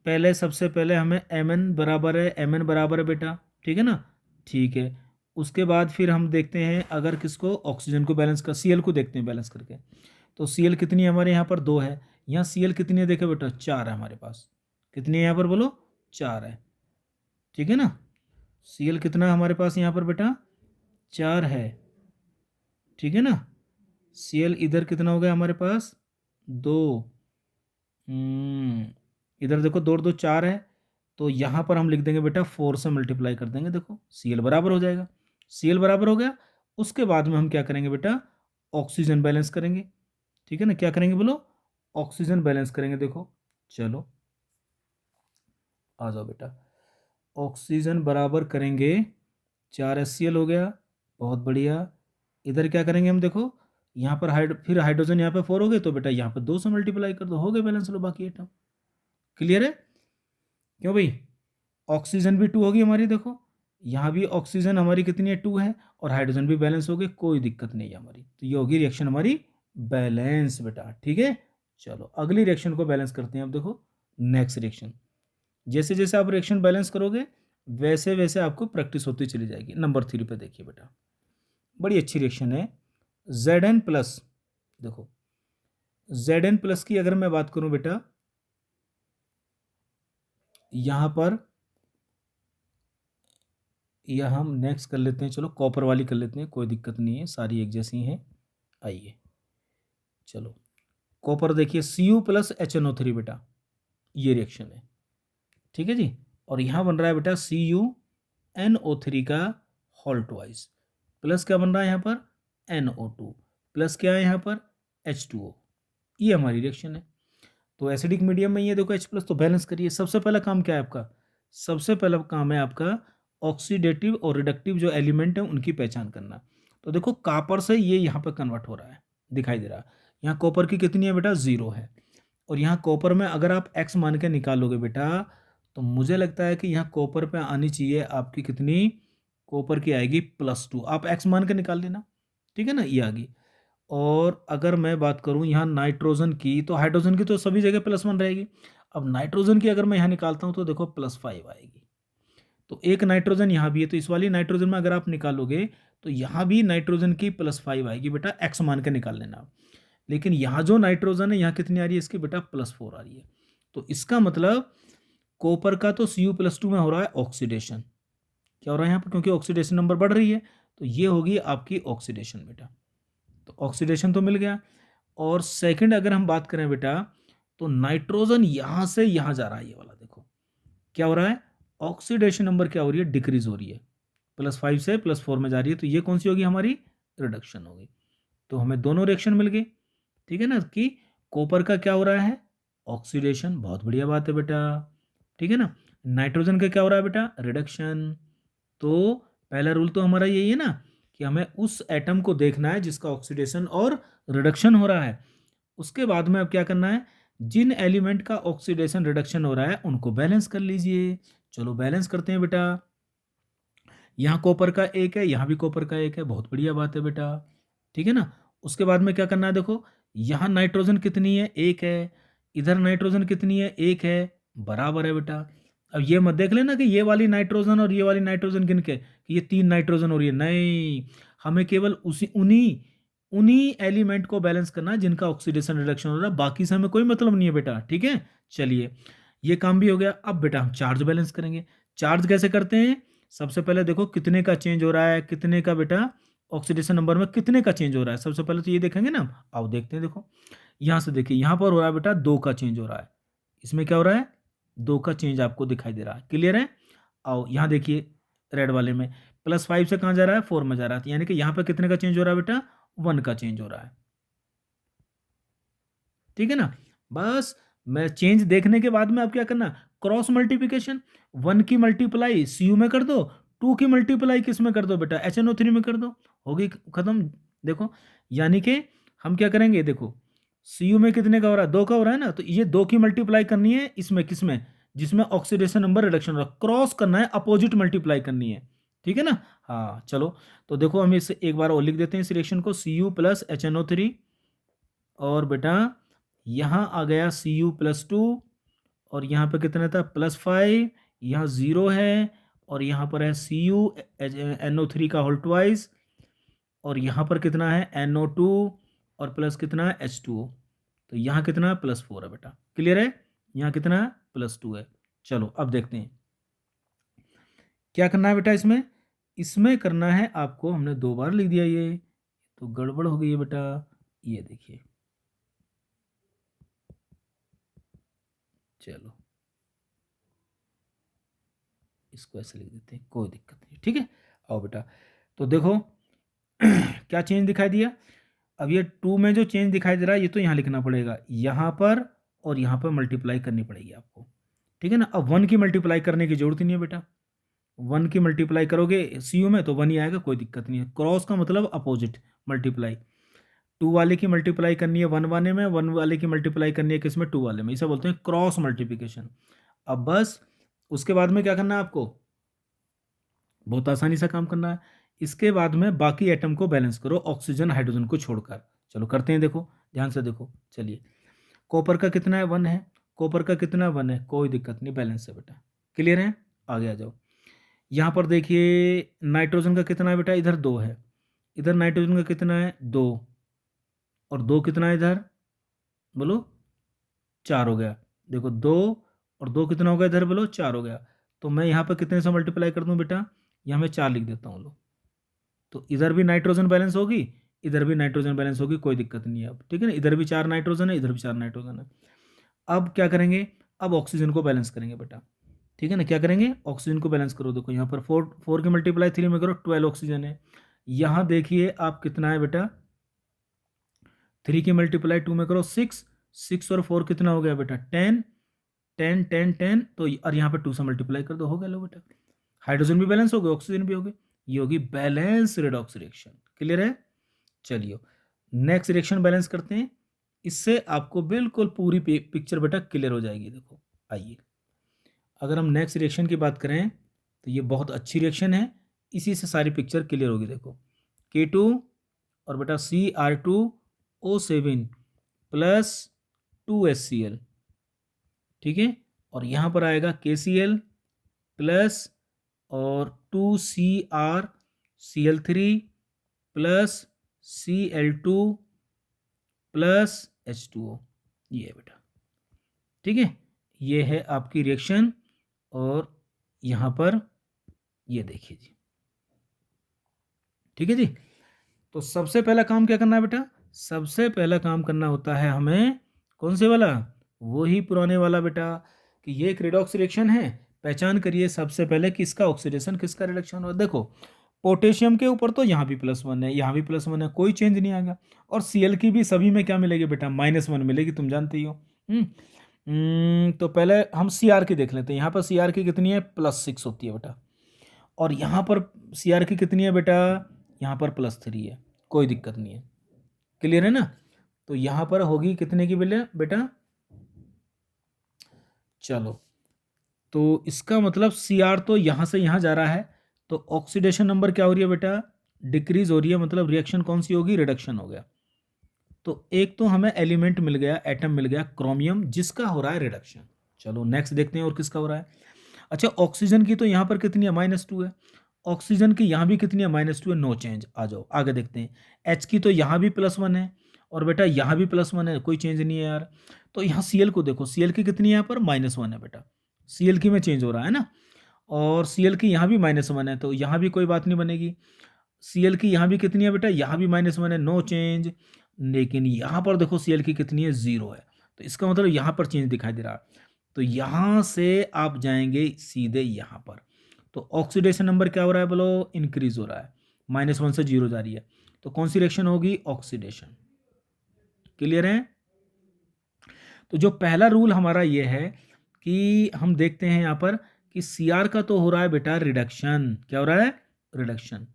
पहले, सबसे पहले हमें Mn बराबर है, Mn बराबर है बेटा। ठीक है ना, ठीक है। उसके बाद फिर हम देखते हैं अगर किसको, ऑक्सीजन को बैलेंस कर, Cl को देखते हैं बैलेंस करके। तो Cl कितनी है हमारे यहाँ पर, 2 है। यहाँ Cl कितनी है देखो बेटा, 4 है हमारे पास। कितनी है यहाँ पर बोलो, 4 है। ठीक है ना, Cl कितना है हमारे पास यहाँ पर बेटा, 4 है। ठीक है ना। Cl इधर कितना हो गया हमारे पास, 2। इधर देखो 2 और 2 4 है, तो यहाँ पर हम लिख देंगे बेटा 4 से मल्टीप्लाई कर देंगे। देखो Cl बराबर हो जाएगा, Cl बराबर हो गया। उसके बाद में हम क्या करेंगे बेटा, ऑक्सीजन बैलेंस करेंगे। ठीक है ना, क्या करेंगे बोलो, ऑक्सीजन बैलेंस करेंगे। देखो चलो आ जाओ बेटा, ऑक्सीजन बराबर करेंगे, 4 HCl हो गया, बहुत बढ़िया। इधर क्या करेंगे हम, देखो यहाँ पर फिर हाइड्रोजन यहाँ पे 4 हो गए, तो बेटा यहाँ पर 2 से मल्टीप्लाई कर दो, हो गए बैलेंस। लो बाकी एटम। क्लियर है, क्यों भाई, ऑक्सीजन भी 2 होगी हमारी। देखो यहाँ भी ऑक्सीजन हमारी कितनी है, 2 है, और हाइड्रोजन भी बैलेंस हो गए, कोई दिक्कत नहीं है हमारी। तो ये होगी रिएक्शन हमारी बैलेंस बेटा। ठीक है, चलो अगली रिएक्शन को बैलेंस करते हैं। अब देखो नेक्स्ट रिएक्शन, जैसे जैसे आप रिएक्शन बैलेंस करोगे वैसे वैसे आपको प्रैक्टिस होती चली जाएगी। नंबर 3 पे देखिए बेटा, बड़ी अच्छी रिएक्शन है, Zn+। देखो Zn+ की अगर मैं बात करूं बेटा, यहां पर यह हम नेक्स्ट कर लेते हैं। चलो कॉपर वाली कर लेते हैं, कोई दिक्कत नहीं है, सारी एक जैसी हैं। आइए चलो, कॉपर देखिए, Cu+HNO3 बेटा, ये रिएक्शन है। ठीक है जी। और यहाँ बन रहा है बेटा CuNO3 का होल ट्वाइस, प्लस क्या बन रहा है यहाँ पर, NO2, प्लस क्या है यहाँ पर, H2O। ये हमारी रिएक्शन है। तो एसिडिक मीडियम में ये देखो H+ तो बैलेंस करिए। सबसे पहला काम क्या है आपका, सबसे पहला काम है आपका ऑक्सीडेटिव और रिडक्टिव जो एलिमेंट है उनकी पहचान करना। तो देखो कॉपर से ये यहाँ पर कन्वर्ट हो रहा है, दिखाई दे रहा है। यहाँ कॉपर की कितनी है बेटा, 0 है। और यहाँ कॉपर में अगर आप X मान के निकालोगे बेटा, तो मुझे लगता है कि यहाँ कॉपर पे आनी चाहिए आपकी कितनी, कॉपर की आएगी +2। आप X मान के निकाल लेना। ठीक है ना, ये आ गई। और अगर मैं बात करूं यहाँ नाइट्रोजन की, तो हाइड्रोजन की तो सभी जगह +1 रहेगी। अब नाइट्रोजन की अगर मैं यहाँ निकालता हूँ तो देखो +5 आएगी। तो एक नाइट्रोजन यहाँ भी है, तो इस वाली नाइट्रोजन में अगर आप निकालोगे तो यहाँ भी नाइट्रोजन की +5 आएगी बेटा, X मान के निकाल लेना आप। लेकिन यहाँ जो नाइट्रोजन है यहाँ कितनी आ रही है इसकी बेटा, +4 आ रही है। तो इसका मतलब कॉपर का तो Cu+2 में हो रहा है ऑक्सीडेशन। क्या हो रहा है यहाँ पर, क्योंकि ऑक्सीडेशन नंबर बढ़ रही है, तो ये होगी आपकी ऑक्सीडेशन बेटा। तो ऑक्सीडेशन तो मिल गया। और सेकंड अगर हम बात करें बेटा, तो नाइट्रोजन यहां से यहां जा रहा है, ये वाला देखो क्या हो रहा है, ऑक्सीडेशन नंबर क्या हो रही है, डिक्रीज हो रही है, +5 से +4 में जा रही है। तो ये कौन सी होगी हमारी रिडक्शन होगी। तो हमें दोनों रिएक्शन मिल गए, ठीक है ना, कि कॉपर का क्या हो रहा है, ऑक्सीडेशन, बहुत बढ़िया बात है बेटा, ठीक है ना। नाइट्रोजन का क्या हो रहा है बेटा, रिडक्शन। तो पहला रूल तो हमारा यही है ना कि हमें उस एटम को देखना है जिसका ऑक्सीडेशन और रिडक्शन हो रहा है। उसके बाद में अब क्या करना है, जिन एलिमेंट का ऑक्सीडेशन रिडक्शन हो रहा है उनको बैलेंस कर लीजिए। चलो बैलेंस करते हैं बेटा। यहाँ कॉपर का एक है, यहाँ भी कॉपर का एक है, बहुत बढ़िया बात है बेटा, ठीक है ना। उसके बाद में क्या करना है, देखो यहाँ नाइट्रोजन कितनी है, एक है, इधर नाइट्रोजन कितनी है, एक है, बराबर है बेटा। अब ये मत देख लेना कि ये वाली नाइट्रोजन और ये वाली नाइट्रोजन गिन के कि ये 3 नाइट्रोजन हो रही है, नहीं, हमें केवल उसी उन्हीं उन्हीं एलिमेंट को बैलेंस करना है जिनका ऑक्सीडेशन रिडक्शन हो रहा है, बाकी से हमें कोई मतलब नहीं है बेटा, ठीक है। चलिए ये काम भी हो गया। अब बेटा हम चार्ज बैलेंस करेंगे। चार्ज कैसे करते हैं, सबसे पहले देखो कितने का चेंज हो रहा है, कितने का बेटा ऑक्सीडेशन नंबर में कितने का चेंज हो रहा है, सबसे पहले तो ये देखेंगे ना। आओ देखते हैं, देखो यहाँ से देखिए, यहाँ पर हो रहा है बेटा 2 का चेंज हो रहा है, इसमें क्या हो रहा है, 2 का चेंज आपको दिखाई दे रहा है, क्लियर है। आओ यहाँ देखिए रेड वाले में +5 से कहाँ जा रहा है, 4 में जा रहा है, यानी कि यहाँ पर कितने का चेंज हो रहा है बेटा, 1 का चेंज हो रहा है, ठीक है ना। बस मैं चेंज देखने के बाद में अब क्या करना, क्रॉस मल्टीप्लिकेशन, 1 की मल्टीप्लाई Cu में कर दो, 2 की मल्टीप्लाई किस में कर दो बेटा, HNO3 में कर दो, होगी खत्म। देखो यानी कि हम क्या करेंगे, देखो Cu में कितने का हो रहा है, 2 का हो रहा है ना, तो ये 2 की मल्टीप्लाई करनी है इसमें, किसमें, जिसमें ऑक्सीडेशन नंबर रिडक्शन हो रहा है, क्रॉस करना है, अपोजिट मल्टीप्लाई करनी है, ठीक है ना। हाँ चलो, तो देखो हम इसे एक बार और लिख देते हैं इस रिएक्शन को, Cu + HNO3, और बेटा यहाँ आ गया Cu+2, और यहाँ पे कितना था +5, यहाँ 0 है, और यहाँ पर है CuNO3 का होल ट्वाइस, और यहाँ पर कितना है NO2, और प्लस कितना है H2O, तो यहाँ कितना है +4 है बेटा, क्लियर है। यहाँ कितना है +2 है। चलो अब देखते हैं क्या करना है बेटा, इसमें इसमें करना है आपको, हमने 2 बार लिख दिया, ये तो गड़बड़ हो गई है बेटा, ये देखिए, चलो इसको ऐसे लिख देते हैं, कोई दिक्कत नहीं, ठीक है। आओ बेटा, तो देखो क्या चेंज दिखाई दिया, अब ये 2 में जो चेंज दिखाई दे रहा है ये तो यहाँ लिखना पड़ेगा, यहाँ पर और यहाँ पर मल्टीप्लाई करनी पड़ेगी आपको, ठीक है ना। अब 1 की मल्टीप्लाई करने की जरूरत ही नहीं है बेटा, 1 की मल्टीप्लाई करोगे Cu में तो 1 ही आएगा, कोई दिक्कत नहीं है। क्रॉस का मतलब अपोजिट मल्टीप्लाई, 2 वाले की मल्टीप्लाई करनी है 1 वाले में, 1 वाले की मल्टीप्लाई करनी है किसमें, 2 वाले में, इसे बोलते हैं क्रॉस मल्टीप्लिकेशन। अब बस उसके बाद में क्या करना है आपको, बहुत आसानी से काम करना है। इसके बाद में बाकी एटम को बैलेंस करो, ऑक्सीजन हाइड्रोजन को छोड़कर। चलो करते हैं, देखो ध्यान से देखो, चलिए कॉपर का कितना है, 1 है, कॉपर का कितना है, 1 है, कोई दिक्कत नहीं, बैलेंस है बेटा, क्लियर है। आगे आ जाओ, यहाँ पर देखिए नाइट्रोजन का कितना है बेटा, इधर 2 है, इधर नाइट्रोजन का कितना है, 2, और 2 कितना है इधर, बोलो 4 हो गया। देखो 2 और 2 कितना हो गया इधर, बोलो 4 हो गया। तो मैं यहाँ पर कितने से मल्टीप्लाई कर दूँ बेटा, यहाँ मैं 4 लिख देता हूँ, लो, तो इधर भी नाइट्रोजन बैलेंस होगी, इधर भी नाइट्रोजन बैलेंस होगी, कोई दिक्कत नहीं है अब, ठीक है ना। इधर भी 4 नाइट्रोजन है, इधर भी 4 नाइट्रोजन है। अब क्या करेंगे, अब ऑक्सीजन को बैलेंस करेंगे बेटा, ठीक है ना। क्या करेंगे, ऑक्सीजन को बैलेंस करो, देखो यहाँ पर 4 की मल्टीप्लाई 3 में करो, 12 ऑक्सीजन है। यहाँ देखिए आप कितना है बेटा, 3 की मल्टीप्लाई 2 में करो, 6, 6 और 4 कितना हो गया बेटा, 10, 10 10 10, तो और यहाँ पर 2 से मल्टीप्लाई कर दो, हो गया, लो बेटा, हाइड्रोजन भी बैलेंस हो गए, ऑक्सीजन भी हो गए, ये होगी बैलेंस रेडॉक्स रिएक्शन, क्लियर है। चलिए नेक्स्ट रिएक्शन बैलेंस करते हैं, इससे आपको बिल्कुल पूरी पिक्चर बेटा क्लियर हो जाएगी। देखो आइए, अगर हम नेक्स्ट रिएक्शन की बात करें तो ये बहुत अच्छी रिएक्शन है, इसी से सारी पिक्चर क्लियर होगी। देखो K2 और बेटा Cr2O7 प्लस 2HCl, ठीक है, और यहाँ पर आएगा KCl प्लस और 2CrCl3 plus Cl2 plus H2O, ये है बेटा, ठीक है, ये है आपकी रिएक्शन। और यहाँ पर ये देखिए जी, ठीक है जी। तो सबसे पहला काम क्या करना है बेटा, सबसे पहला काम करना होता है हमें कौन से वाला, वही पुराने वाला बेटा, कि ये एक रिडॉक्स रिएक्शन है, पहचान करिए सबसे पहले किसका ऑक्सीडेशन किसका रिडक्शन हो। देखो पोटेशियम के ऊपर तो यहाँ भी +1 है, यहाँ भी +1 है, कोई चेंज नहीं आ गया। और Cl की भी सभी में क्या मिलेगी बेटा, -1 मिलेगी, तुम जानते ही हो। तो पहले हम Cr की देख लेते हैं। यहाँ पर Cr की कितनी है, +6 होती है बेटा। और यहाँ पर Cr की कितनी है बेटा, यहाँ पर +3 है, कोई दिक्कत नहीं है, क्लियर है ना। तो यहाँ पर होगी कितने की बेटा, चलो, तो इसका मतलब Cr तो यहाँ से यहाँ जा रहा है, तो ऑक्सीडेशन नंबर क्या हो रही है बेटा, डिक्रीज हो रही है, मतलब रिएक्शन कौन सी होगी, रिडक्शन हो गया। तो एक तो हमें एलिमेंट मिल गया, एटम मिल गया क्रोमियम, जिसका हो रहा है रिडक्शन। चलो नेक्स्ट देखते हैं और किसका हो रहा है। अच्छा, ऑक्सीजन की तो यहाँ पर कितनी है, -2 है। ऑक्सीजन की यहाँ भी कितनी है, -2 है, नो चेंज। आ जाओ आगे देखते हैं। H की तो यहाँ भी +1 है, और बेटा यहाँ भी +1 है, कोई चेंज नहीं है यार। तो यहाँ Cl को देखो, Cl की कितनी है, यहाँ पर -1 है बेटा, Cl की में चेंज हो रहा है ना। और Cl की यहाँ भी -1 है, तो यहाँ भी कोई बात नहीं बनेगी। Cl की यहाँ भी कितनी है बेटा, यहाँ भी -1 है, नो चेंज। लेकिन यहाँ पर देखो Cl की कितनी है, 0 है, तो इसका मतलब यहाँ पर चेंज दिखाई दे रहा है। तो यहाँ से आप जाएंगे सीधे यहाँ पर, तो ऑक्सीडेशन नंबर क्या हो रहा है बोलो, इंक्रीज हो रहा है, -1 से 0 जा रही है, तो कौन सी रिएक्शन होगी, ऑक्सीडेशन। क्लियर है। तो जो पहला रूल हमारा ये है कि हम देखते हैं यहाँ पर कि Cr का तो हो रहा है बेटा रिडक्शन, क्या हो रहा है, रिडक्शन,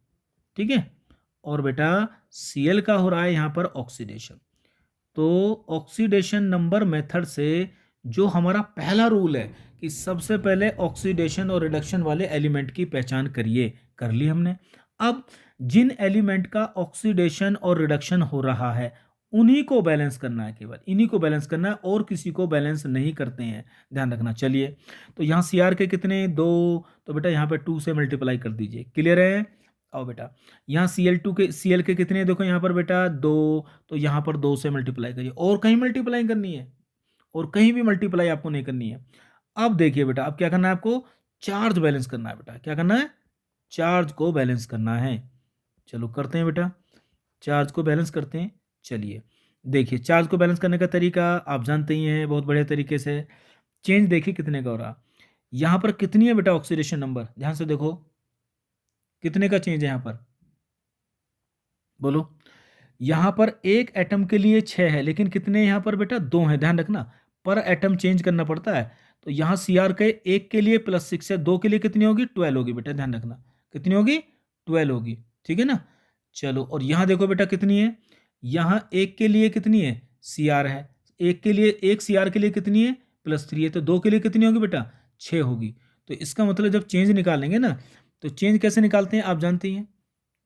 ठीक है। और बेटा Cl का हो रहा है यहाँ पर ऑक्सीडेशन। तो ऑक्सीडेशन नंबर मेथड से जो हमारा पहला रूल है कि सबसे पहले ऑक्सीडेशन और रिडक्शन वाले एलिमेंट की पहचान करिए, कर ली हमने। अब जिन एलिमेंट का ऑक्सीडेशन और रिडक्शन हो रहा है उन्हीं को बैलेंस करना है, केवल इन्हीं को बैलेंस करना है, और किसी को बैलेंस नहीं करते हैं, ध्यान रखना। चलिए, तो यहाँ Cr के कितने, 2, तो बेटा यहाँ पे 2 से मल्टीप्लाई कर दीजिए, क्लियर है। आओ बेटा, यहाँ Cl के कितने, देखो यहाँ पर बेटा 2, तो यहाँ पर 2 से मल्टीप्लाई करिए, और कहीं मल्टीप्लाई करनी है, और कहीं भी मल्टीप्लाई आपको नहीं करनी है। अब देखिए बेटा, अब क्या करना है आपको, चार्ज बैलेंस करना है बेटा, क्या करना है, चार्ज को बैलेंस करना है। चलो करते हैं बेटा, चार्ज को बैलेंस करते हैं। चलिए देखिए, चार्ज को बैलेंस करने का तरीका आप जानते ही हैं बहुत बढ़िया तरीके से। चेंज देखिए कितने का हो रहा, यहाँ पर कितनी है बेटा ऑक्सीडेशन नंबर, ध्यान से देखो कितने का चेंज है यहाँ पर, बोलो। यहाँ पर एक एटम के लिए 6 है, लेकिन कितने यहाँ पर बेटा, 2 है, ध्यान रखना, पर एटम चेंज करना पड़ता है। तो यहाँ Cr के एक के लिए +6 है, 2 के लिए कितनी होगी, 12 होगी बेटा, ध्यान रखना कितनी होगी, 12 होगी, ठीक है ना। चलो, और यहाँ देखो बेटा कितनी है, यहाँ एक के लिए कितनी है, Cr है, एक के लिए, एक Cr के लिए कितनी है, +3 है, तो 2 के लिए कितनी होगी बेटा, 6 होगी। तो इसका मतलब जब चेंज निकालेंगे ना, तो चेंज कैसे निकालते हैं आप जानते ही हैं,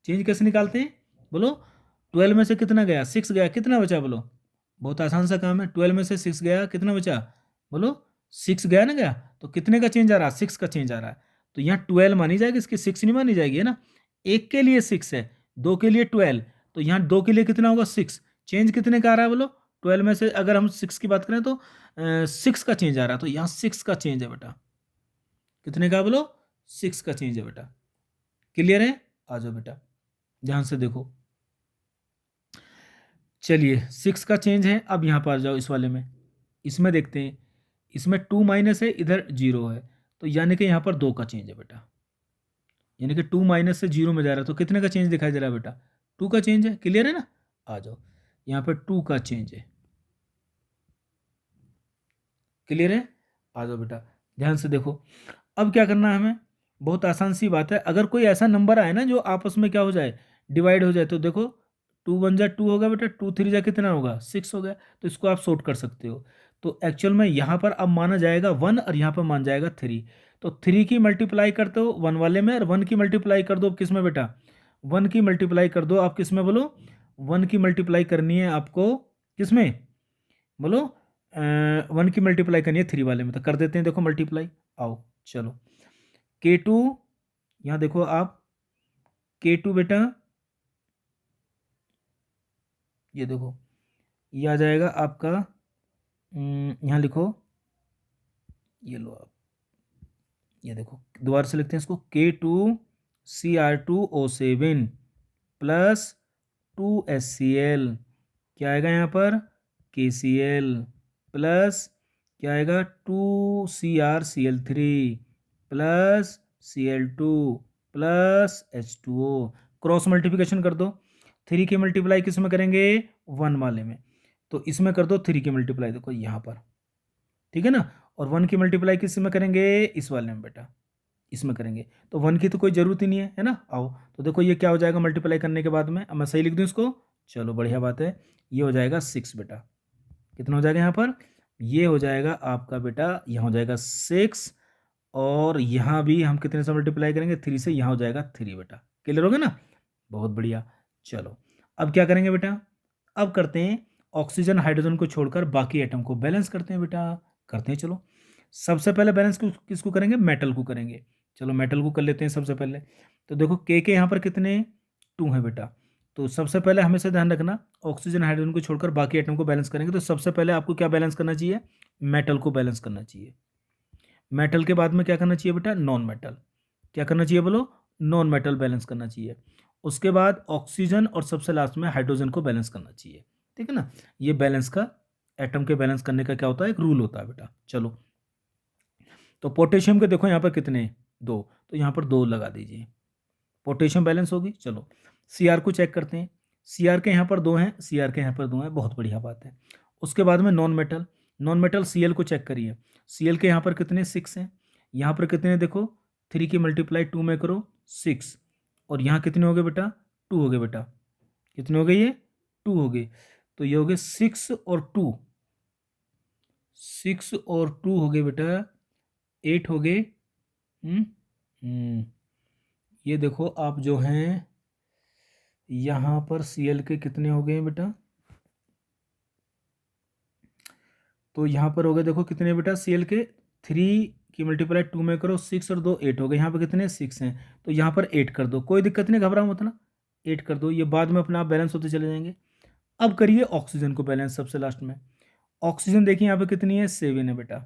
चेंज कैसे निकालते हैं बोलो। 12 में से कितना गया, 6 गया, कितना बचा बोलो, बहुत आसान सा काम है, 12 में से 6 गया, कितना बचा बोलो, 6 गया ना, गया, तो कितने का चेंज आ रहा है, 6 का चेंज आ रहा है। तो यहाँ 12 मानी जाएगी, इसकी 6 नहीं मानी जाएगी, है ना। एक के लिए 6 है, 2 के लिए 12, तो यहाँ 2 के लिए कितना होगा, 6। चेंज कितने का आ रहा है बोलो, 12 में से अगर हम 6 की बात करें तो 6 का चेंज आ रहा है, तो यहाँ 6 का चेंज है बेटा, कितने का बोलो, 6 का चेंज है बेटा, क्लियर है। आ जाओ बेटा, ध्यान से देखो। चलिए 6 का चेंज है, अब यहाँ पर आ जाओ इस वाले में, इसमें देखते हैं, इसमें 2 माइनस है, इधर 0 है, तो यानी कि यहाँ पर 2 का चेंज है बेटा, यानी कि 2 माइनस से 0 में जा रहा है, तो कितने का चेंज दिखाई दे रहा है बेटा, 2 का चेंज है, क्लियर है ना। आ जाओ, यहाँ पर 2 का चेंज है, क्लियर है। आ जाओ बेटा, ध्यान से देखो। अब क्या करना है हमें, बहुत आसान सी बात है, अगर कोई ऐसा नंबर आए ना जो आपस में क्या हो जाए, डिवाइड हो जाए, तो देखो 2 1 जा 2 होगा बेटा, 2 3 जा कितना होगा, 6 हो गया, तो इसको आप शॉर्ट कर सकते हो। तो एक्चुअल में यहाँ पर अब माना जाएगा 1, और यहाँ पर मान जाएगा 3, तो 3 की मल्टीप्लाई करते हो 1 वाले में, और 1 की मल्टीप्लाई कर दो किस में बेटा, 1 की मल्टीप्लाई कर दो आप किस में बोलो, 1 की मल्टीप्लाई करनी है आपको किस में बोलो, 1 की मल्टीप्लाई करनी है 3 वाले में, तो कर देते हैं, देखो मल्टीप्लाई। आओ चलो, K2, यहाँ देखो आप, K2 बेटा, ये देखो, ये आ जाएगा आपका, यहाँ लिखो, ये लो आप, ये देखो दोबारा से लिखते हैं इसको, K2Cr2O7 +2HCl, क्या आएगा यहाँ पर, KCl, प्लस क्या आएगा, 2CrCl3 +Cl2 plus H2O, cross multiplication कर दो, 3 की मल्टीप्लाई किस में करेंगे, 1 वाले में, तो इसमें कर दो 3 की मल्टीप्लाई, देखो यहाँ पर, ठीक है ना, और 1 की मल्टीप्लाई किस में करेंगे, इस वाले में बेटा, इसमें करेंगे, तो 1 की तो कोई ज़रूरत ही नहीं है ना। आओ तो देखो ये क्या हो जाएगा मल्टीप्लाई करने के बाद में, अब मैं सही लिख दूँ इसको, चलो बढ़िया बात है, ये हो जाएगा 6 बेटा, कितना हो जाएगा यहाँ पर, ये हो जाएगा आपका बेटा, यहाँ हो जाएगा 6, और यहाँ भी हम कितने से मल्टीप्लाई करेंगे, 3 से, यहाँ हो जाएगा 3 बेटा, क्लियर हो गया ना, बहुत बढ़िया। चलो अब क्या करेंगे बेटा, अब करते हैं ऑक्सीजन हाइड्रोजन को छोड़कर बाकी एटम को बैलेंस करते हैं बेटा, करते हैं चलो। सबसे पहले बैलेंस किसको करेंगे, मेटल को करेंगे, चलो मेटल को कर लेते हैं सबसे पहले। तो देखो के यहाँ पर कितने 2 है बेटा, तो सबसे पहले हमेशा ध्यान रखना ऑक्सीजन हाइड्रोजन को छोड़कर बाकी एटम को बैलेंस करेंगे, तो सबसे पहले आपको क्या बैलेंस करना चाहिए, मेटल को बैलेंस करना चाहिए। मेटल के बाद में क्या करना चाहिए बेटा, नॉन मेटल, क्या करना चाहिए बोलो, नॉन मेटल बैलेंस करना चाहिए। उसके बाद ऑक्सीजन और सबसे लास्ट में हाइड्रोजन को बैलेंस करना चाहिए, ठीक है ना। ये बैलेंस का, एटम के बैलेंस करने का क्या होता है, एक रूल होता है बेटा। चलो तो पोटेशियम के देखो यहाँ पर कितने, 2, तो यहाँ पर 2 लगा दीजिए, पोटेशियम बैलेंस होगी। चलो Cr को चेक करते हैं, Cr के यहाँ पर 2 हैं, Cr के यहाँ पर 2 हैं, बहुत बढ़िया बात है। उसके बाद में non metal, non metal Cl को चेक करिए, Cl के यहाँ पर कितने 6 हैं, यहाँ पर कितने देखो, 3 की मल्टीप्लाई 2 में करो 6, और यहाँ कितने हो गए बेटा, 2 हो गए बेटा, कितने हो गए ये, 2 हो गए, तो ये हो गए 6 और 2, 6 और 2 हो गए बेटा, 8 हो गए। ये देखो आप जो हैं यहाँ पर Cl के कितने हो गए बेटा, तो यहाँ पर हो गए देखो कितने बेटा, Cl के 3 की मल्टीप्लाई 2 में करो 6 और 2 8 हो गए, यहाँ पर कितने 6 हैं, तो यहाँ पर 8 कर दो, कोई दिक्कत नहीं, घबराओ मत ना, 8 कर दो, ये बाद में अपने आप बैलेंस होते चले जाएंगे। अब करिए ऑक्सीजन को बैलेंस सबसे लास्ट में। ऑक्सीजन देखिए यहाँ पे कितनी है, 7 है बेटा,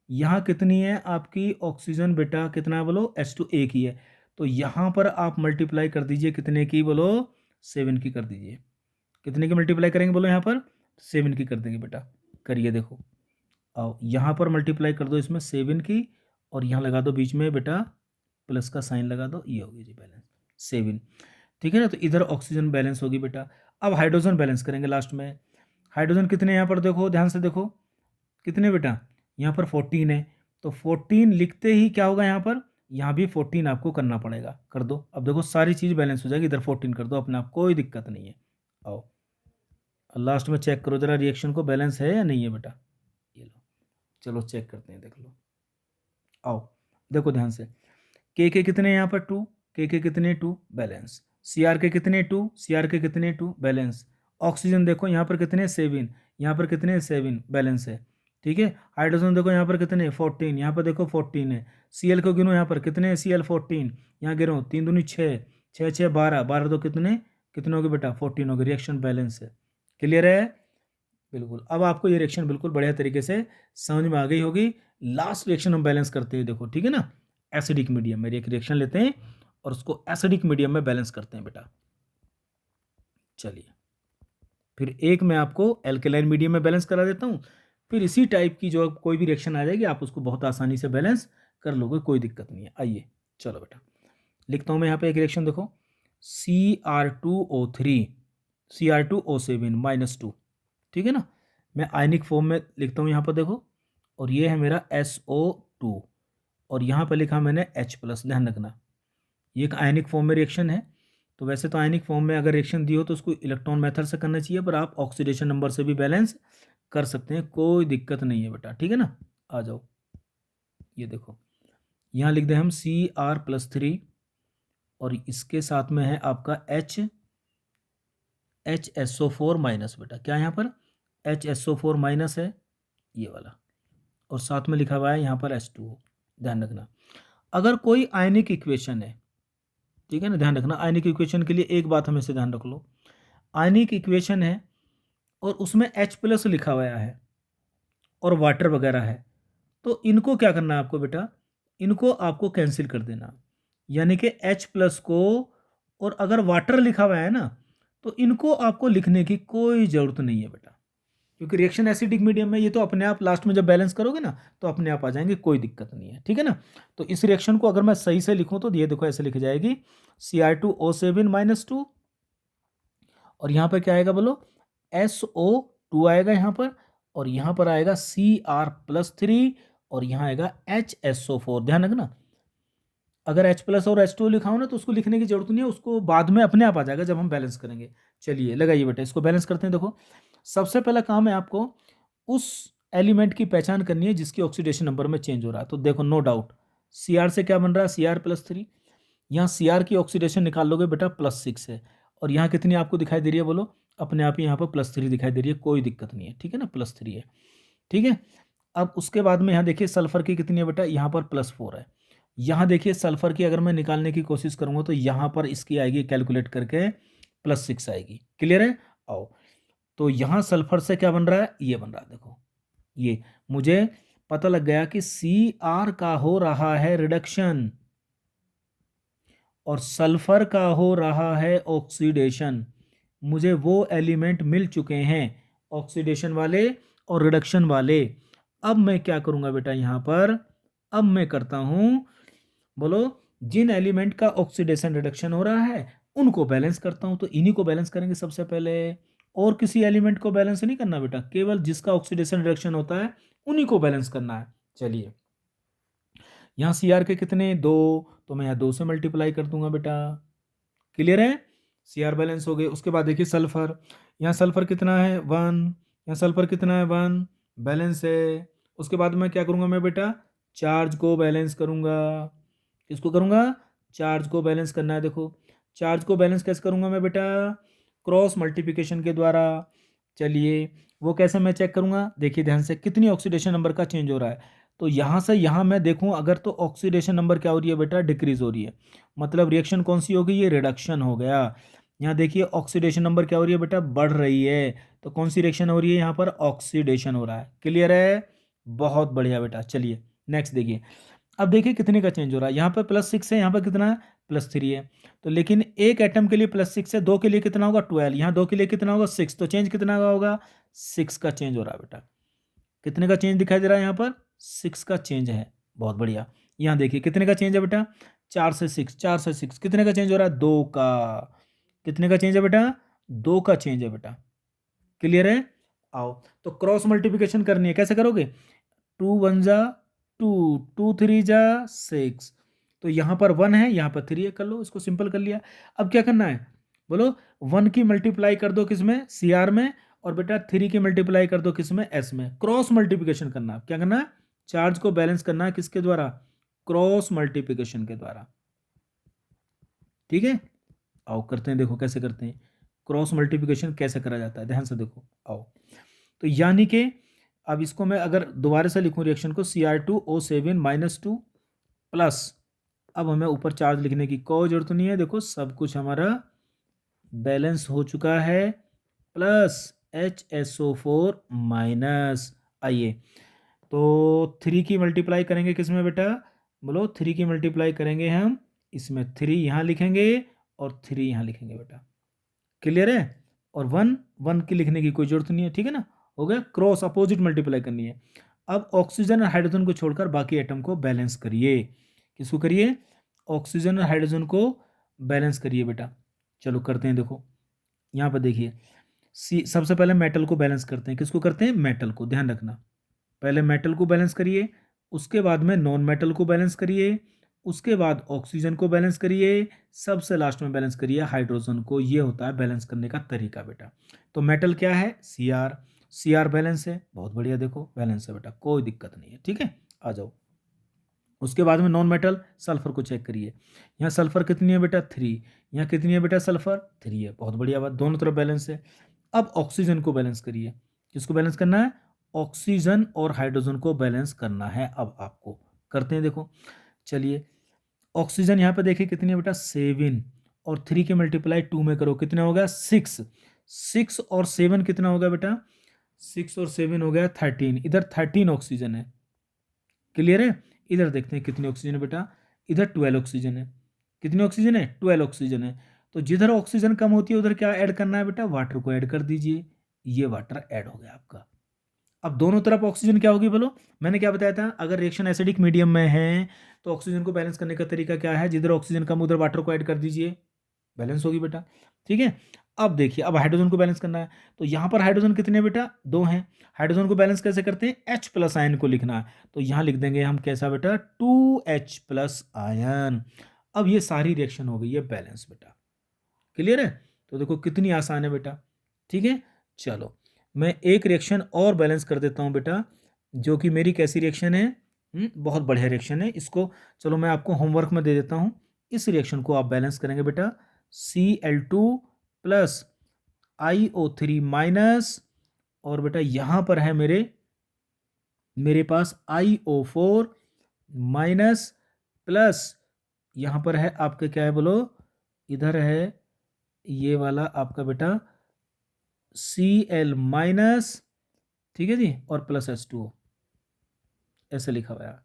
यहाँ कितनी है आपकी ऑक्सीजन बेटा, कितना है बोलो, H2 एक ही है, तो यहाँ पर आप मल्टीप्लाई कर दीजिए कितने की बोलो, 7 की कर दीजिए, कितने की मल्टीप्लाई करेंगे बोलो, यहाँ पर 7 की कर देंगे बेटा, करिए देखो, आओ यहाँ पर मल्टीप्लाई कर दो इसमें 7 की, और यहाँ लगा दो बीच में बेटा प्लस का साइन लगा दो, ये होगी जी बैलेंस 7, ठीक है ना। तो इधर ऑक्सीजन बैलेंस होगी बेटा। अब हाइड्रोजन बैलेंस करेंगे लास्ट में, हाइड्रोजन कितने यहाँ पर देखो, ध्यान से देखो कितने बेटा, यहाँ पर 14 है, तो 14 लिखते ही क्या होगा, यहाँ पर यहाँ भी 14 आपको करना पड़ेगा, कर दो। अब देखो सारी चीज़ बैलेंस हो जाएगी, इधर 14 कर दो अपने आप, कोई दिक्कत नहीं है। आओ लास्ट में चेक करो जरा रिएक्शन को, बैलेंस है या नहीं है बेटा, ये लो, चलो चेक करते हैं, देख लो। आओ देखो ध्यान से, के कितने यहाँ पर 2, के कितने 2 बैलेंस, Cr के कितने 2, Cr के कितने 2 बैलेंस, ऑक्सीजन देखो यहाँ पर कितने 7, यहाँ पर कितने 7 बैलेंस है, ठीक है। हाइड्रोजन देखो यहाँ पर कितने 14, यहाँ पर देखो 14 है, Cl को गिनो यहाँ पर कितने, Cl 14, यहाँ गिनो 3 दूनी 6, 6 6 12, 12 तो कितने कितने हो गए बेटा, 14 हो गए, रिएक्शन बैलेंस है, क्लियर है, बिल्कुल। अब आपको ये रिएक्शन बिल्कुल बढ़िया तरीके से समझ में आ गई होगी। लास्ट रिएक्शन हम बैलेंस करते हैं, देखो ठीक है ना, एसिडिक मीडियम में एक रिएक्शन लेते हैं और उसको एसिडिक मीडियम में बैलेंस करते हैं बेटा। चलिए फिर एक मैं आपको एल्केलाइन मीडियम में बैलेंस करा देता हूँ, फिर इसी टाइप की जो कोई भी रिएक्शन आ जाएगी आप उसको बहुत आसानी से बैलेंस कर लोगे, कोई दिक्कत नहीं है। आइए चलो बेटा लिखता हूँ मैं यहाँ पे एक रिएक्शन, देखो Cr2O3 Cr2O7 -2, ठीक है ना, मैं आयनिक फॉर्म में लिखता हूँ यहाँ पर देखो, और ये है मेरा SO2, और यहाँ पर लिखा मैंने H+, ध्यान रखना ये एक आयनिक फॉर्म में रिएक्शन है। तो वैसे तो आयनिक फॉर्म में अगर रिएक्शन दी हो तो उसको इलेक्ट्रॉन मेथड से करना चाहिए, पर आप ऑक्सीडेशन नंबर से भी बैलेंस कर सकते हैं, कोई दिक्कत नहीं है बेटा, ठीक है ना। आ जाओ ये देखो यहाँ लिख दें हम Cr+3, और इसके साथ में है आपका HSO4- बेटा, क्या यहाँ पर HSO4- है ये वाला, और साथ में लिखा हुआ है यहाँ पर H2O, ध्यान रखना। अगर कोई आयनिक इक्वेशन है, ठीक है ना, ध्यान रखना आयनिक इक्वेशन के लिए एक बात हमेशा ध्यान रख लो, आयनिक इक्वेशन है और उसमें H+ लिखा हुआ है और वाटर वगैरह है, तो इनको क्या करना है आपको बेटा, इनको आपको कैंसिल कर देना, यानी कि H+ को, और अगर वाटर लिखा हुआ है ना तो इनको आपको लिखने की कोई ज़रूरत नहीं है बेटा, क्योंकि रिएक्शन एसिडिक मीडियम में ये तो अपने आप लास्ट में जब बैलेंस करोगे ना तो अपने आप आ जाएंगे, कोई दिक्कत नहीं है, ठीक है ना। तो इस रिएक्शन को अगर मैं सही से लिखूं तो ये देखो ऐसे लिखी जाएगी Cr2O7-2, और यहाँ पर क्या आएगा बोलो, SO2 आएगा यहाँ पर, और यहाँ पर आएगा Cr+3, और यहाँ आएगा HSO4। ध्यान रखना, अगर H प्लस और H2 लिखा हो ना तो उसको लिखने की जरूरत नहीं है, उसको बाद में अपने आप आ जाएगा जब हम बैलेंस करेंगे। चलिए लगाइए बेटा, इसको बैलेंस करते हैं। देखो सबसे पहला काम है आपको उस एलिमेंट की पहचान करनी है जिसकी ऑक्सीडेशन नंबर में चेंज हो रहा है। तो देखो नो डाउट Cr से क्या बन रहा है, Cr+3। यहाँ Cr की ऑक्सीडेशन निकाल लोगे बेटा +6 है, और यहाँ कितनी आपको दिखाई दे रही है बोलो, अपने आप ही यहाँ पर +3 दिखाई दे रही है, कोई दिक्कत नहीं है, ठीक है ना, +3 है, ठीक है। अब उसके बाद में यहाँ देखिए सल्फर की कितनी है बेटा, यहाँ पर +4 है। यहाँ देखिए सल्फर की अगर मैं निकालने की कोशिश करूँगा तो यहाँ पर इसकी आएगी कैलकुलेट करके +6 आएगी। क्लियर है, आओ। तो यहाँ सल्फर से क्या बन रहा है, ये बन रहा है, देखो ये मुझे पता लग गया कि Cr का हो रहा है रिडक्शन और सल्फर का हो रहा है ऑक्सीडेशन। मुझे वो एलिमेंट मिल चुके हैं, ऑक्सीडेशन वाले और रिडक्शन वाले। अब मैं क्या करूंगा बेटा, यहाँ पर अब मैं करता हूं, बोलो, जिन एलिमेंट का ऑक्सीडेशन रिडक्शन हो रहा है उनको बैलेंस करता हूं। तो इन्हीं को बैलेंस करेंगे सबसे पहले, और किसी एलिमेंट को बैलेंस नहीं करना बेटा, केवल जिसका ऑक्सीडेशन रिडक्शन होता है उन्हीं को बैलेंस करना है। चलिए यहाँ Cr के कितने, 2, तो मैं यहाँ 2 से मल्टीप्लाई कर दूंगा बेटा। क्लियर है, Cr बैलेंस हो गए। उसके बाद देखिए सल्फर, यहाँ सल्फर कितना है 1, यहाँ सल्फर कितना है 1, बैलेंस है। उसके बाद मैं क्या करूँगा, मैं बेटा चार्ज को बैलेंस करूँगा। किसको करूँगा, चार्ज को बैलेंस करना है। देखो चार्ज को बैलेंस कैसे करूँगा मैं बेटा, क्रॉस मल्टीप्लिकेशन के द्वारा। चलिए वो कैसे मैं चेक करूँगा, देखिए ध्यान से, कितनी ऑक्सीडेशन नंबर का चेंज हो रहा है। तो यहाँ से यहाँ मैं देखूँ अगर, तो ऑक्सीडेशन नंबर क्या हो रही है बेटा, डिक्रीज हो रही है, मतलब रिएक्शन कौन सी हो गई, ये रिडक्शन हो गया। यहाँ देखिए ऑक्सीडेशन नंबर क्या हो रही है बेटा, बढ़ रही है, तो कौन सी रिएक्शन हो रही है, यहाँ पर ऑक्सीडेशन हो रहा है। क्लियर है, बहुत बढ़िया बेटा। चलिए नेक्स्ट देखिए, अब देखिए कितने का चेंज हो रहा है, यहाँ पर +6 है, यहाँ पर कितना है, +3 है। तो लेकिन एक एटम के लिए +6 है, 2 के लिए कितना होगा 12, यहाँ 2 के लिए कितना होगा 6, तो चेंज कितना का होगा, 6 का चेंज हो रहा है बेटा। कितने का चेंज दिखाई दे रहा है, यहाँ पर 6 का चेंज है, बहुत बढ़िया। यहाँ देखिए कितने का चेंज है बेटा, 4 से 6, 4 से 6 कितने का चेंज हो रहा है, 2 का। कितने का चेंज है बेटा, 2 का चेंज है बेटा। क्लियर है, आओ। तो क्रॉस मल्टीप्लिकेशन करनी है, कैसे करोगे, 2 1 जा 2, 2 3 जा 6, तो यहाँ पर 1 है, यहाँ पर 3 है, कर लो, इसको सिंपल कर लिया। अब क्या करना है बोलो, 1 की मल्टीप्लाई कर दो किसमें, Cr में, और बेटा 3 की मल्टीप्लाई कर दो किसमें, S में। क्रॉस मल्टीप्लिकेशन करना है, क्या करना है, चार्ज को बैलेंस करना है किसके द्वारा, क्रॉस मल्टीप्लिकेशन के द्वारा, ठीक है। आओ करते हैं, देखो कैसे करते हैं, क्रॉस मल्टीप्लिकेशन कैसे करा जाता है, ध्यान से देखो, आओ। तो यानी कि अब इसको मैं अगर दोबारा से लिखूं रिएक्शन को, Cr2O7-2 प्लस, अब हमें ऊपर चार्ज लिखने की कोई जरूरत नहीं है, देखो सब कुछ हमारा बैलेंस हो चुका है, प्लस HSO4 माइनस। आइए तो 3 की मल्टीप्लाई करेंगे किसमें बेटा, बोलो 3 की मल्टीप्लाई करेंगे हम इसमें, 3 यहाँ लिखेंगे और 3 यहाँ लिखेंगे बेटा। क्लियर है, और 1 1 की लिखने की कोई जरूरत नहीं है, ठीक है ना, हो गया। क्रॉस अपोजिट मल्टीप्लाई करनी है। अब ऑक्सीजन और हाइड्रोजन को छोड़कर बाकी एटम को बैलेंस करिए। किसको करिए, ऑक्सीजन और हाइड्रोजन को बैलेंस करिए बेटा। चलो करते हैं, देखो यहाँ पर देखिए, सबसे पहले मेटल को बैलेंस करते हैं। किसको करते हैं, मेटल को, ध्यान रखना, पहले मेटल को बैलेंस करिए, उसके बाद में नॉन मेटल को बैलेंस करिए, उसके बाद ऑक्सीजन को बैलेंस करिए, सबसे लास्ट में बैलेंस करिए हाइड्रोजन को। ये होता है बैलेंस करने का तरीका बेटा। तो मेटल क्या है, Cr बैलेंस है, बहुत बढ़िया, देखो बैलेंस है बेटा, कोई दिक्कत नहीं है, ठीक है। आ जाओ, उसके बाद में नॉन मेटल सल्फर को चेक करिए, यहाँ सल्फर कितनी है बेटा 3, यहाँ कितनी है बेटा सल्फर 3 है, बहुत बढ़िया बात, दोनों तरफ बैलेंस है। अब ऑक्सीजन को बैलेंस करिए, किसको बैलेंस करना है, ऑक्सीजन और हाइड्रोजन को बैलेंस करना है। अब आपको करते हैं, देखो चलिए, ऑक्सीजन यहाँ पे देखिए कितनी है बेटा 7, और 3 के मल्टीप्लाई 2 में करो, कितना हो गया 6, 6 और 7 कितना हो गया बेटा, 6 और 7 हो गया 13, इधर 13 ऑक्सीजन है। क्लियर है, इधर देखते हैं कितनी ऑक्सीजन है बेटा, इधर 12 ऑक्सीजन है। कितनी ऑक्सीजन है, 12 ऑक्सीजन है। तो जिधर ऑक्सीजन कम होती है उधर क्या ऐड करना है बेटा, वाटर को ऐड कर दीजिए। ये वाटर ऐड हो गया आपका। अब दोनों तरफ ऑक्सीजन क्या होगी बोलो, मैंने क्या बताया था, अगर रिएक्शन एसिडिक मीडियम में है तो ऑक्सीजन को बैलेंस करने का तरीका क्या है, जिधर ऑक्सीजन कम उधर वाटर को ऐड कर दीजिए, बैलेंस होगी बेटा। ठीक है, अब देखिए, अब हाइड्रोजन को बैलेंस करना है, तो यहाँ पर हाइड्रोजन कितने बेटा, 2 हैं। हाइड्रोजन को बैलेंस कैसे करते हैं, H प्लस आयन को लिखना है, तो यहाँ लिख देंगे हम कैसा बेटा, 2H प्लस आयन। अब ये सारी रिएक्शन हो गई है बैलेंस बेटा, क्लियर है। तो देखो कितनी आसान है बेटा। ठीक है, चलो मैं एक रिएक्शन और बैलेंस कर देता हूँ बेटा, जो कि मेरी कैसी रिएक्शन है, बहुत बढ़िया रिएक्शन है। इसको चलो मैं आपको होमवर्क में दे देता हूँ। इस रिएक्शन को आप बैलेंस करेंगे बेटा, Cl2 प्लस IO3 माइनस, और बेटा यहाँ पर है मेरे पास IO4 माइनस, प्लस यहाँ पर है आपका क्या है बोलो, इधर है ये वाला आपका बेटा Cl माइनस, ठीक है जी, और प्लस H2O, ऐसे लिखा हुआ है।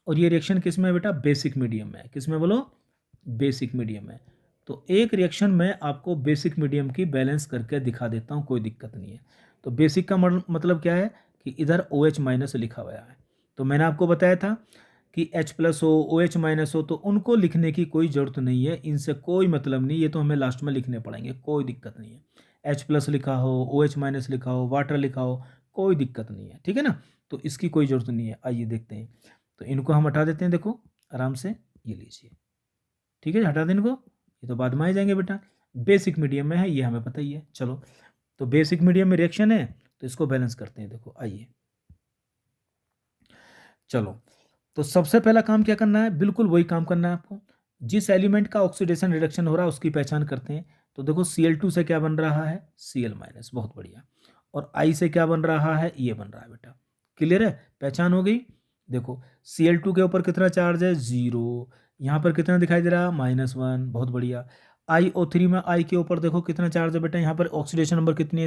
और ये रिएक्शन किस में है बेटा, बेसिक मीडियम में है। किस में बोलो, बेसिक मीडियम में। तो एक रिएक्शन में आपको बेसिक मीडियम की बैलेंस करके दिखा देता हूँ, कोई दिक्कत नहीं है। तो बेसिक का मतलब क्या है कि इधर OH माइनस लिखा हुआ है, तो मैंने आपको बताया था कि H प्लस हो, OH माइनस हो, तो उनको लिखने की कोई ज़रूरत नहीं है, इनसे कोई मतलब नहीं, ये तो हमें लास्ट में लिखने पड़ेंगे, कोई दिक्कत नहीं है। H प्लस लिखा हो, OH माइनस लिखा हो, वाटर लिखा हो, कोई दिक्कत नहीं है, ठीक है ना। तो इसकी कोई ज़रूरत नहीं है। आइए देखते हैं, तो इनको हम हटा देते हैं, देखो आराम से, ये लीजिए, ठीक है, हटा दें इनको, ये तो बाद में आ जाएंगे बेटा, बेसिक मीडियम में है, ये हमें पता ही है। चलो, तो बेसिक मीडियम में रिएक्शन है, तो इसको बैलेंस करते हैं। देखो आइए, चलो, तो सबसे पहला काम क्या करना है, बिल्कुल वही काम करना है आपको, जिस एलिमेंट का ऑक्सीडेशन रिडक्शन हो रहा है उसकी पहचान करते हैं। तो देखो Cl2 से क्या बन रहा है, Cl माइनस, बहुत बढ़िया। और I से क्या बन रहा है, ये बन रहा है बेटा, क्लियर है, पहचान हो गई। देखो Cl2 के ऊपर कितना चार्ज है, 0, यहाँ पर कितना दिखाई दे रहा है, -1, बहुत बढ़िया। IO3 में I के ऊपर देखो कितना चार्ज है बेटा, यहाँ पर ऑक्सीडेशन नंबर कितनी है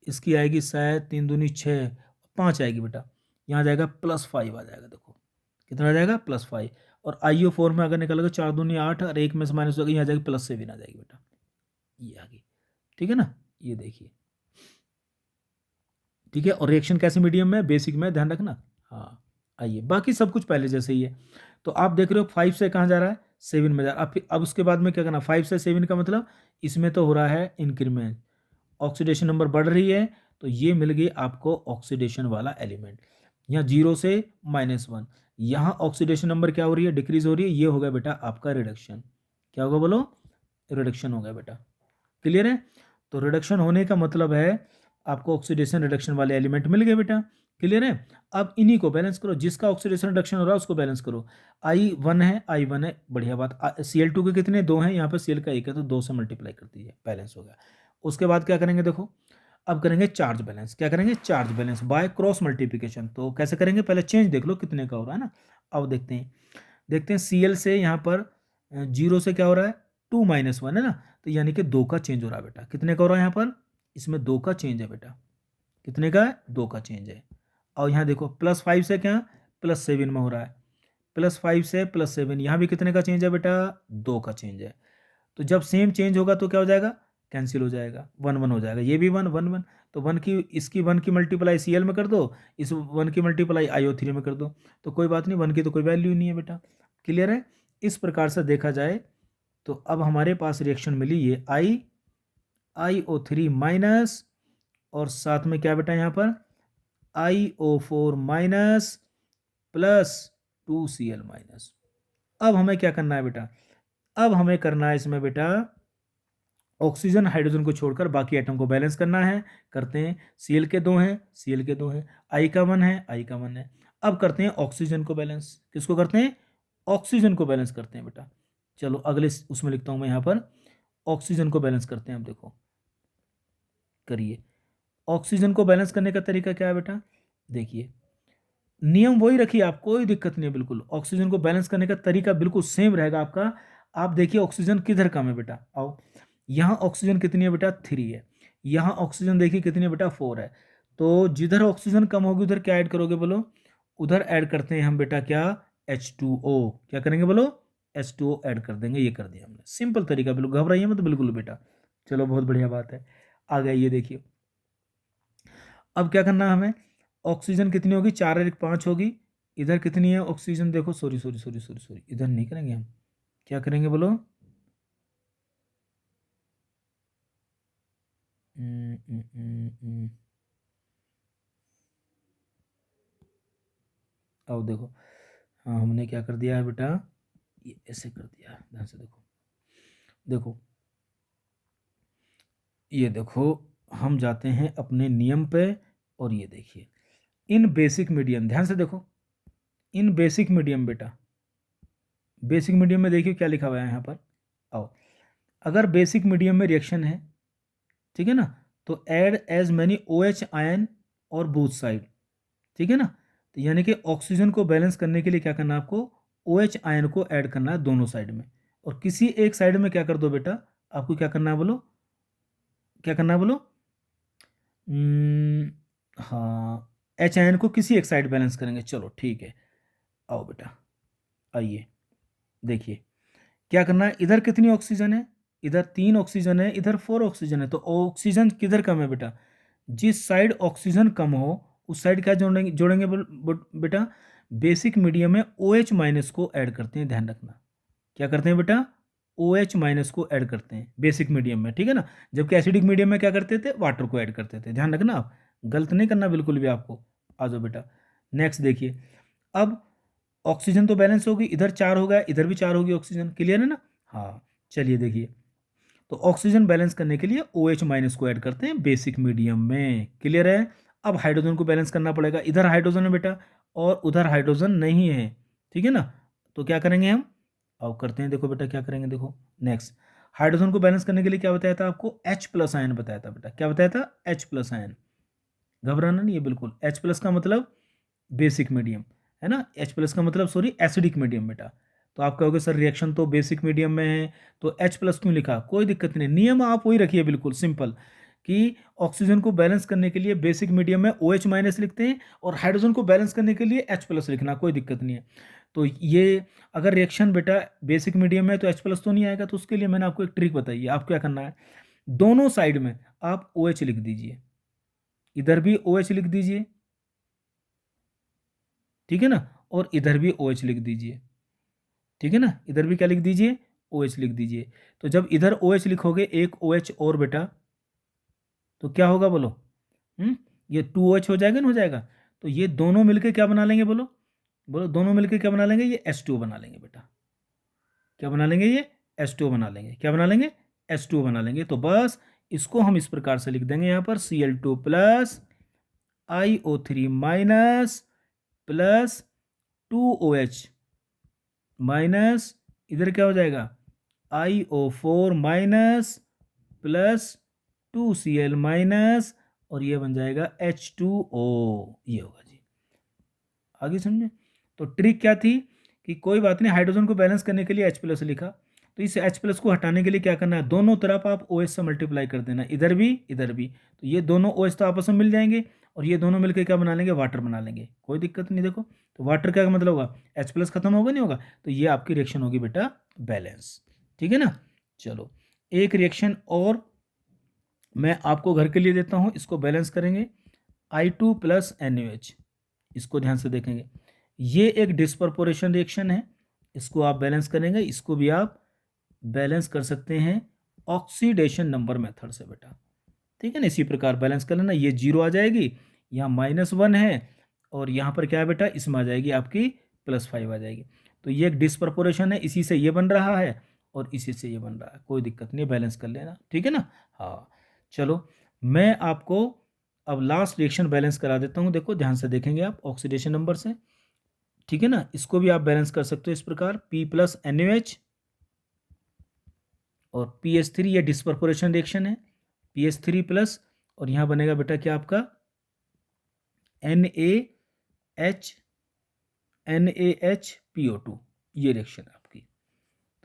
इसकी आएगी शायद 3 दूनी 6, 5 आएगी बेटा, यहाँ जाएगा +5 आ जाएगा, देखो कितना आ जाएगा, +5। और IO4 में अगर निकलोगे 4 दूनी 8, और एक में से माइनस होगा, यहाँ जाएगी +7 आ जाएगी बेटा, ये आ गई, ठीक है ना। ये देखिए, ठीक है। और रिएक्शन कैसे मीडियम में, बेसिक में, ध्यान रखना। हाँ, आइए, बाकी सब कुछ पहले जैसे ही है। तो आप देख रहे हो 5 से कहाँ जा रहा है, 7 में जा रहा है। अब उसके बाद में क्या करना, 5 से 7 का मतलब इसमें तो हो रहा है इंक्रीमेंट, ऑक्सीडेशन नंबर बढ़ रही है, तो ये मिल गई आपको ऑक्सीडेशन वाला एलिमेंट। यहाँ 0 से -1, यहाँ ऑक्सीडेशन नंबर क्या हो रही है, डिक्रीज हो रही है, ये हो गया बेटा आपका रिडक्शन। क्या होगा बोलो, रिडक्शन हो गया बेटा, क्लियर है। तो रिडक्शन होने का मतलब है आपको ऑक्सीडेशन रिडक्शन वाले एलिमेंट मिल गए बेटा, क्लियर है। अब इन्हीं को बैलेंस करो, जिसका ऑक्सीडेशन रिडक्शन हो रहा है उसको बैलेंस करो। I1 है, I1 है, बढ़िया बात। Cl2 के कितने, 2 हैं, यहाँ पर Cl का 1 है, तो 2 से मल्टीप्लाई कर दीजिए, बैलेंस हो गया। उसके बाद क्या करेंगे, देखो अब करेंगे चार्ज बैलेंस। क्या करेंगे, charge balance by cross multiplication. तो कैसे करेंगे, पहले चेंज देख लो कितने का हो रहा है ना। अब देखते हैं Cl से यहाँ पर 0 से क्या हो रहा है, 2 - 1 है ना, तो यानी कि 2 का चेंज हो रहा है बेटा। कितने का हो रहा है यहाँ पर, इसमें 2 का चेंज है बेटा, कितने का है, 2 का चेंज है। और यहाँ देखो +5 से क्या, +7 में हो रहा है, +5 से +7, यहाँ भी कितने का चेंज है बेटा, 2 का चेंज है। तो जब सेम चेंज होगा तो क्या हो जाएगा, कैंसिल हो जाएगा, 1 1 हो जाएगा, ये भी 1 1 1। तो 1 की, इसकी 1 की मल्टीप्लाई Cl में कर दो, इस 1 की मल्टीप्लाई IO3 में कर दो, तो कोई बात नहीं, 1 की तो कोई वैल्यू नहीं है बेटा, क्लियर है। इस प्रकार से देखा जाए तो अब हमारे पास रिएक्शन मिली ये IO3 माइनस, और साथ में क्या बेटा यहाँ पर IO4 minus plus 2Cl minus. अब हमें क्या करना है बेटा, अब हमें करना है इसमें बेटा ऑक्सीजन हाइड्रोजन को छोड़कर बाकी एटम को बैलेंस करना है। करते हैं, Cl के 2 हैं, Cl के 2 हैं, I का 1 है, I का 1 है। अब करते हैं ऑक्सीजन को बैलेंस, किसको करते हैं, ऑक्सीजन को बैलेंस करते हैं बेटा। चलो अगले उसमें लिखता हूं मैं यहाँ पर, ऑक्सीजन को बैलेंस करते हैं। अब देखो करिए, ऑक्सीजन को बैलेंस करने का तरीका क्या है बेटा, देखिए नियम वही रखिए आप, कोई दिक्कत नहीं है, बिल्कुल ऑक्सीजन को बैलेंस करने का तरीका बिल्कुल सेम रहेगा आपका। आप देखिए ऑक्सीजन किधर कम है बेटा, आओ, यहाँ ऑक्सीजन कितनी है बेटा, 3 है, यहाँ ऑक्सीजन देखिए कितनी है बेटा, 4 है। तो जिधर ऑक्सीजन कम होगी उधर क्या ऐड करोगे बोलो, उधर ऐड करते हैं हम बेटा क्या, H2O। क्या करेंगे बोलो, H2O ऐड कर देंगे, ये कर दिया हमने, सिंपल तरीका, बिल्कुल घबराइए मत बिल्कुल बेटा। चलो बहुत बढ़िया बात है, आ गया, ये देखिए अब क्या करना है हमें, ऑक्सीजन कितनी होगी, 4 और 1 5 होगी, इधर कितनी है ऑक्सीजन, देखो sorry sorry sorry sorry sorry, इधर नहीं करेंगे हम, क्या करेंगे बोलो, हम्म, हम्म, हम्म, हम्म, अब देखो, हाँ हमने क्या कर दिया है बेटा, ये ऐसे कर दिया है, ध्यान से देखो, देखो ये देखो, हम जाते हैं अपने नियम पे, और ये देखिए इन बेसिक मीडियम, ध्यान से देखो, इन बेसिक मीडियम बेटा, बेसिक मीडियम में देखिए क्या लिखा हुआ है यहाँ पर, आओ, अगर बेसिक मीडियम में रिएक्शन है, ठीक है ना, तो add as many O H ion और बूथ साइड, ठीक है ना, तो यानी कि ऑक्सीजन को बैलेंस करने के लिए क्या करना है आपको, ओ एच आयन को ऐड करना है दोनों साइड में, और किसी एक साइड में क्या कर दो बेटा, आपको क्या करना है बोलो, क्या करना है बोलो, हाँ एच आयन को किसी एक साइड बैलेंस करेंगे, चलो ठीक है, आओ बेटा, आइए देखिए क्या करना है, इधर कितनी ऑक्सीजन है, इधर 3 ऑक्सीजन है, इधर 4 ऑक्सीजन है, तो ऑक्सीजन किधर कम है बेटा, जिस साइड ऑक्सीजन कम हो उस साइड क्या जोड़ेंगे, जोड़ेंगे बेटा, बेसिक मीडियम में ओ एच माइनस को ऐड करते हैं, ध्यान रखना, क्या करते हैं बेटा, ओ एच माइनस को ऐड करते हैं बेसिक मीडियम में, ठीक है ना, जबकि एसिडिक मीडियम में क्या करते थे, वाटर को ऐड करते थे, ध्यान रखना, आप गलत नहीं करना बिल्कुल भी आपको, आ जाओ बेटा, नेक्स्ट देखिए, अब ऑक्सीजन तो बैलेंस होगी, इधर 4 हो गया, इधर भी 4 होगी ऑक्सीजन, क्लियर है ना, हाँ चलिए देखिए, तो ऑक्सीजन बैलेंस करने के लिए ओ एच माइनस को ऐड करते हैं बेसिक मीडियम में, क्लियर है, अब हाइड्रोजन को बैलेंस करना पड़ेगा, इधर हाइड्रोजन है बेटा और उधर हाइड्रोजन नहीं है, ठीक है ना, तो क्या करेंगे हम, अब करते हैं, देखो बेटा क्या करेंगे, देखो नेक्स्ट, हाइड्रोजन को बैलेंस करने के लिए क्या बताया था आपको, H प्लस आयन बताया था बेटा, क्या बताया था, H प्लस आयन, घबराना नहीं है बिल्कुल, H प्लस का मतलब बेसिक मीडियम है ना, H प्लस का मतलब सॉरी एसिडिक मीडियम बेटा, तो आप कहोगे सर रिएक्शन तो बेसिक मीडियम में है तो H प्लस क्यों लिखा, कोई दिक्कत नहीं, नियम आप वही रखिए बिल्कुल सिंपल, कि ऑक्सीजन को बैलेंस करने के लिए बेसिक मीडियम में ओ एच माइनस लिखते हैं और हाइड्रोजन को बैलेंस करने के लिए H प्लस लिखना, कोई दिक्कत नहीं है, तो ये अगर रिएक्शन बेटा बेसिक मीडियम में तो H प्लस तो नहीं आएगा, तो उसके लिए मैंने आपको एक ट्रिक बताई है, आप क्या करना है, दोनों साइड में आप ओ एच लिख दीजिए, इधर भी ओ एच लिख दीजिए, ठीक है ना, और इधर भी ओ एच लिख दीजिए, ठीक है ना, इधर भी क्या लिख दीजिए, ओ एच लिख दीजिए, तो जब इधर ओ एच लिखोगे एक ओ एच और बेटा, तो क्या होगा बोलो, ये 2OH हो जाएगा ना, हो जाएगा, तो ये दोनों मिलके क्या बना लेंगे बोलो, बोलो दोनों मिलके क्या बना लेंगे, ये H2 बना लेंगे बेटा, क्या बना लेंगे, ये H2 बना लेंगे, क्या बना लेंगे, H2 बना लेंगे, तो बस इसको हम इस प्रकार से लिख देंगे यहाँ पर Cl2 plus IO3 minus plus 2OH minus, इधर क्या हो जाएगा, IO4 minus plus 2Cl minus, और ये बन जाएगा H2O, ये होगा जी, आगे समझे, तो ट्रिक क्या थी, कि कोई बात नहीं, हाइड्रोजन को बैलेंस करने के लिए H प्लस लिखा, तो इस H प्लस को हटाने के लिए क्या करना है, दोनों तरफ आप OH से मल्टीप्लाई कर देना, इधर भी इधर भी, तो ये दोनों OH तो आपस में मिल जाएंगे, और ये दोनों मिलकर क्या बना लेंगे, वाटर बना लेंगे, कोई दिक्कत नहीं, देखो तो वाटर क्या मतलब होगा, H प्लस खत्म होगा नहीं होगा, तो ये आपकी रिएक्शन होगी बेटा बैलेंस, ठीक है ना, चलो एक रिएक्शन और मैं आपको घर के लिए देता हूँ, इसको बैलेंस करेंगे, I2 प्लस NaOH, इसको ध्यान से देखेंगे, ये एक डिस्प्रपोर्शन रिएक्शन है, इसको आप बैलेंस करेंगे, इसको भी आप बैलेंस कर सकते हैं ऑक्सीडेशन नंबर मेथड से बेटा, ठीक है ना, इसी प्रकार बैलेंस कर लेना, ये 0 आ जाएगी, यहाँ -1 है, और यहाँ पर क्या है बेटा, इसमें आ जाएगी आपकी +5 आ जाएगी, तो ये एक डिस्प्रपोर्शन है, इसी से ये बन रहा है और इसी से ये बन रहा है, कोई दिक्कत नहीं, बैलेंस कर लेना, ठीक है ना, हाँ चलो मैं आपको अब लास्ट रिएक्शन बैलेंस करा देता हूँ, देखो ध्यान से देखेंगे आप ऑक्सीडेशन नंबर से, ठीक है ना, इसको भी आप बैलेंस कर सकते हो इस प्रकार, P प्लस NaOH और PH3, ये डिस्प्रपोर्शन रिएक्शन है, PH3 प्लस, और यहाँ बनेगा बेटा क्या आपका NaHPO2, ये रिएक्शन है आपकी,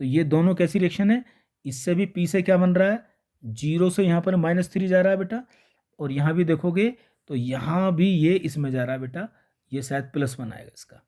तो ये दोनों कैसी रिएक्शन है, इससे भी P से क्या बन रहा है, 0 से यहाँ पर -3 जा रहा है बेटा, और यहाँ भी देखोगे तो यहाँ भी ये इसमें जा रहा है बेटा, ये शायद +1 आएगा इसका,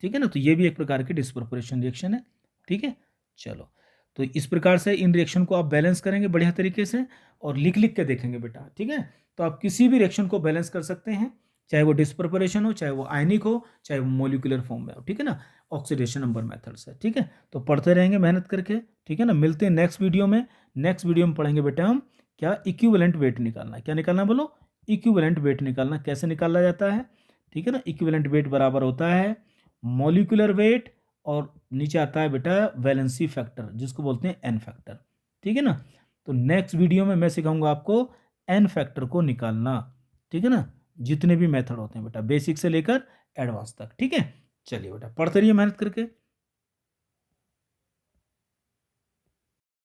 ठीक है ना, तो ये भी एक प्रकार की डिस्प्रपोर्शन रिएक्शन है, ठीक है, चलो तो इस प्रकार से इन रिएक्शन को आप बैलेंस करेंगे बढ़िया तरीके से और लिख लिख के देखेंगे बेटा, ठीक है। तो आप किसी भी रिएक्शन को बैलेंस कर सकते हैं, चाहे वो डिस्प्रपरेशन हो, चाहे वो आयनिक हो, चाहे वो मोलिकुलर फॉर्म में हो, ठीक है ना, ऑक्सीडेशन नंबर मेथड से, ठीक है। तो पढ़ते रहेंगे मेहनत करके, ठीक है ना। मिलते हैं नेक्स्ट वीडियो में। नेक्स्ट वीडियो में पढ़ेंगे बेटा हम क्या इक्विवेलेंट वेट निकालना, क्या निकालना बोलो, इक्विवेलेंट वेट निकालना कैसे निकाला जाता है, ठीक है ना। इक्विवेलेंट वेट बराबर होता है मॉलिक्यूलर वेट और नीचे आता है बेटा वैलेंसी फैक्टर जिसको बोलते हैं एन फैक्टर, ठीक है ना। तो नेक्स्ट वीडियो में मैं सिखाऊंगा आपको एन फैक्टर को निकालना, ठीक है ना। जितने भी मेथड होते हैं बेटा बेसिक से लेकर एडवांस तक, ठीक है। चलिए बेटा पढ़ते रहिए मेहनत करके।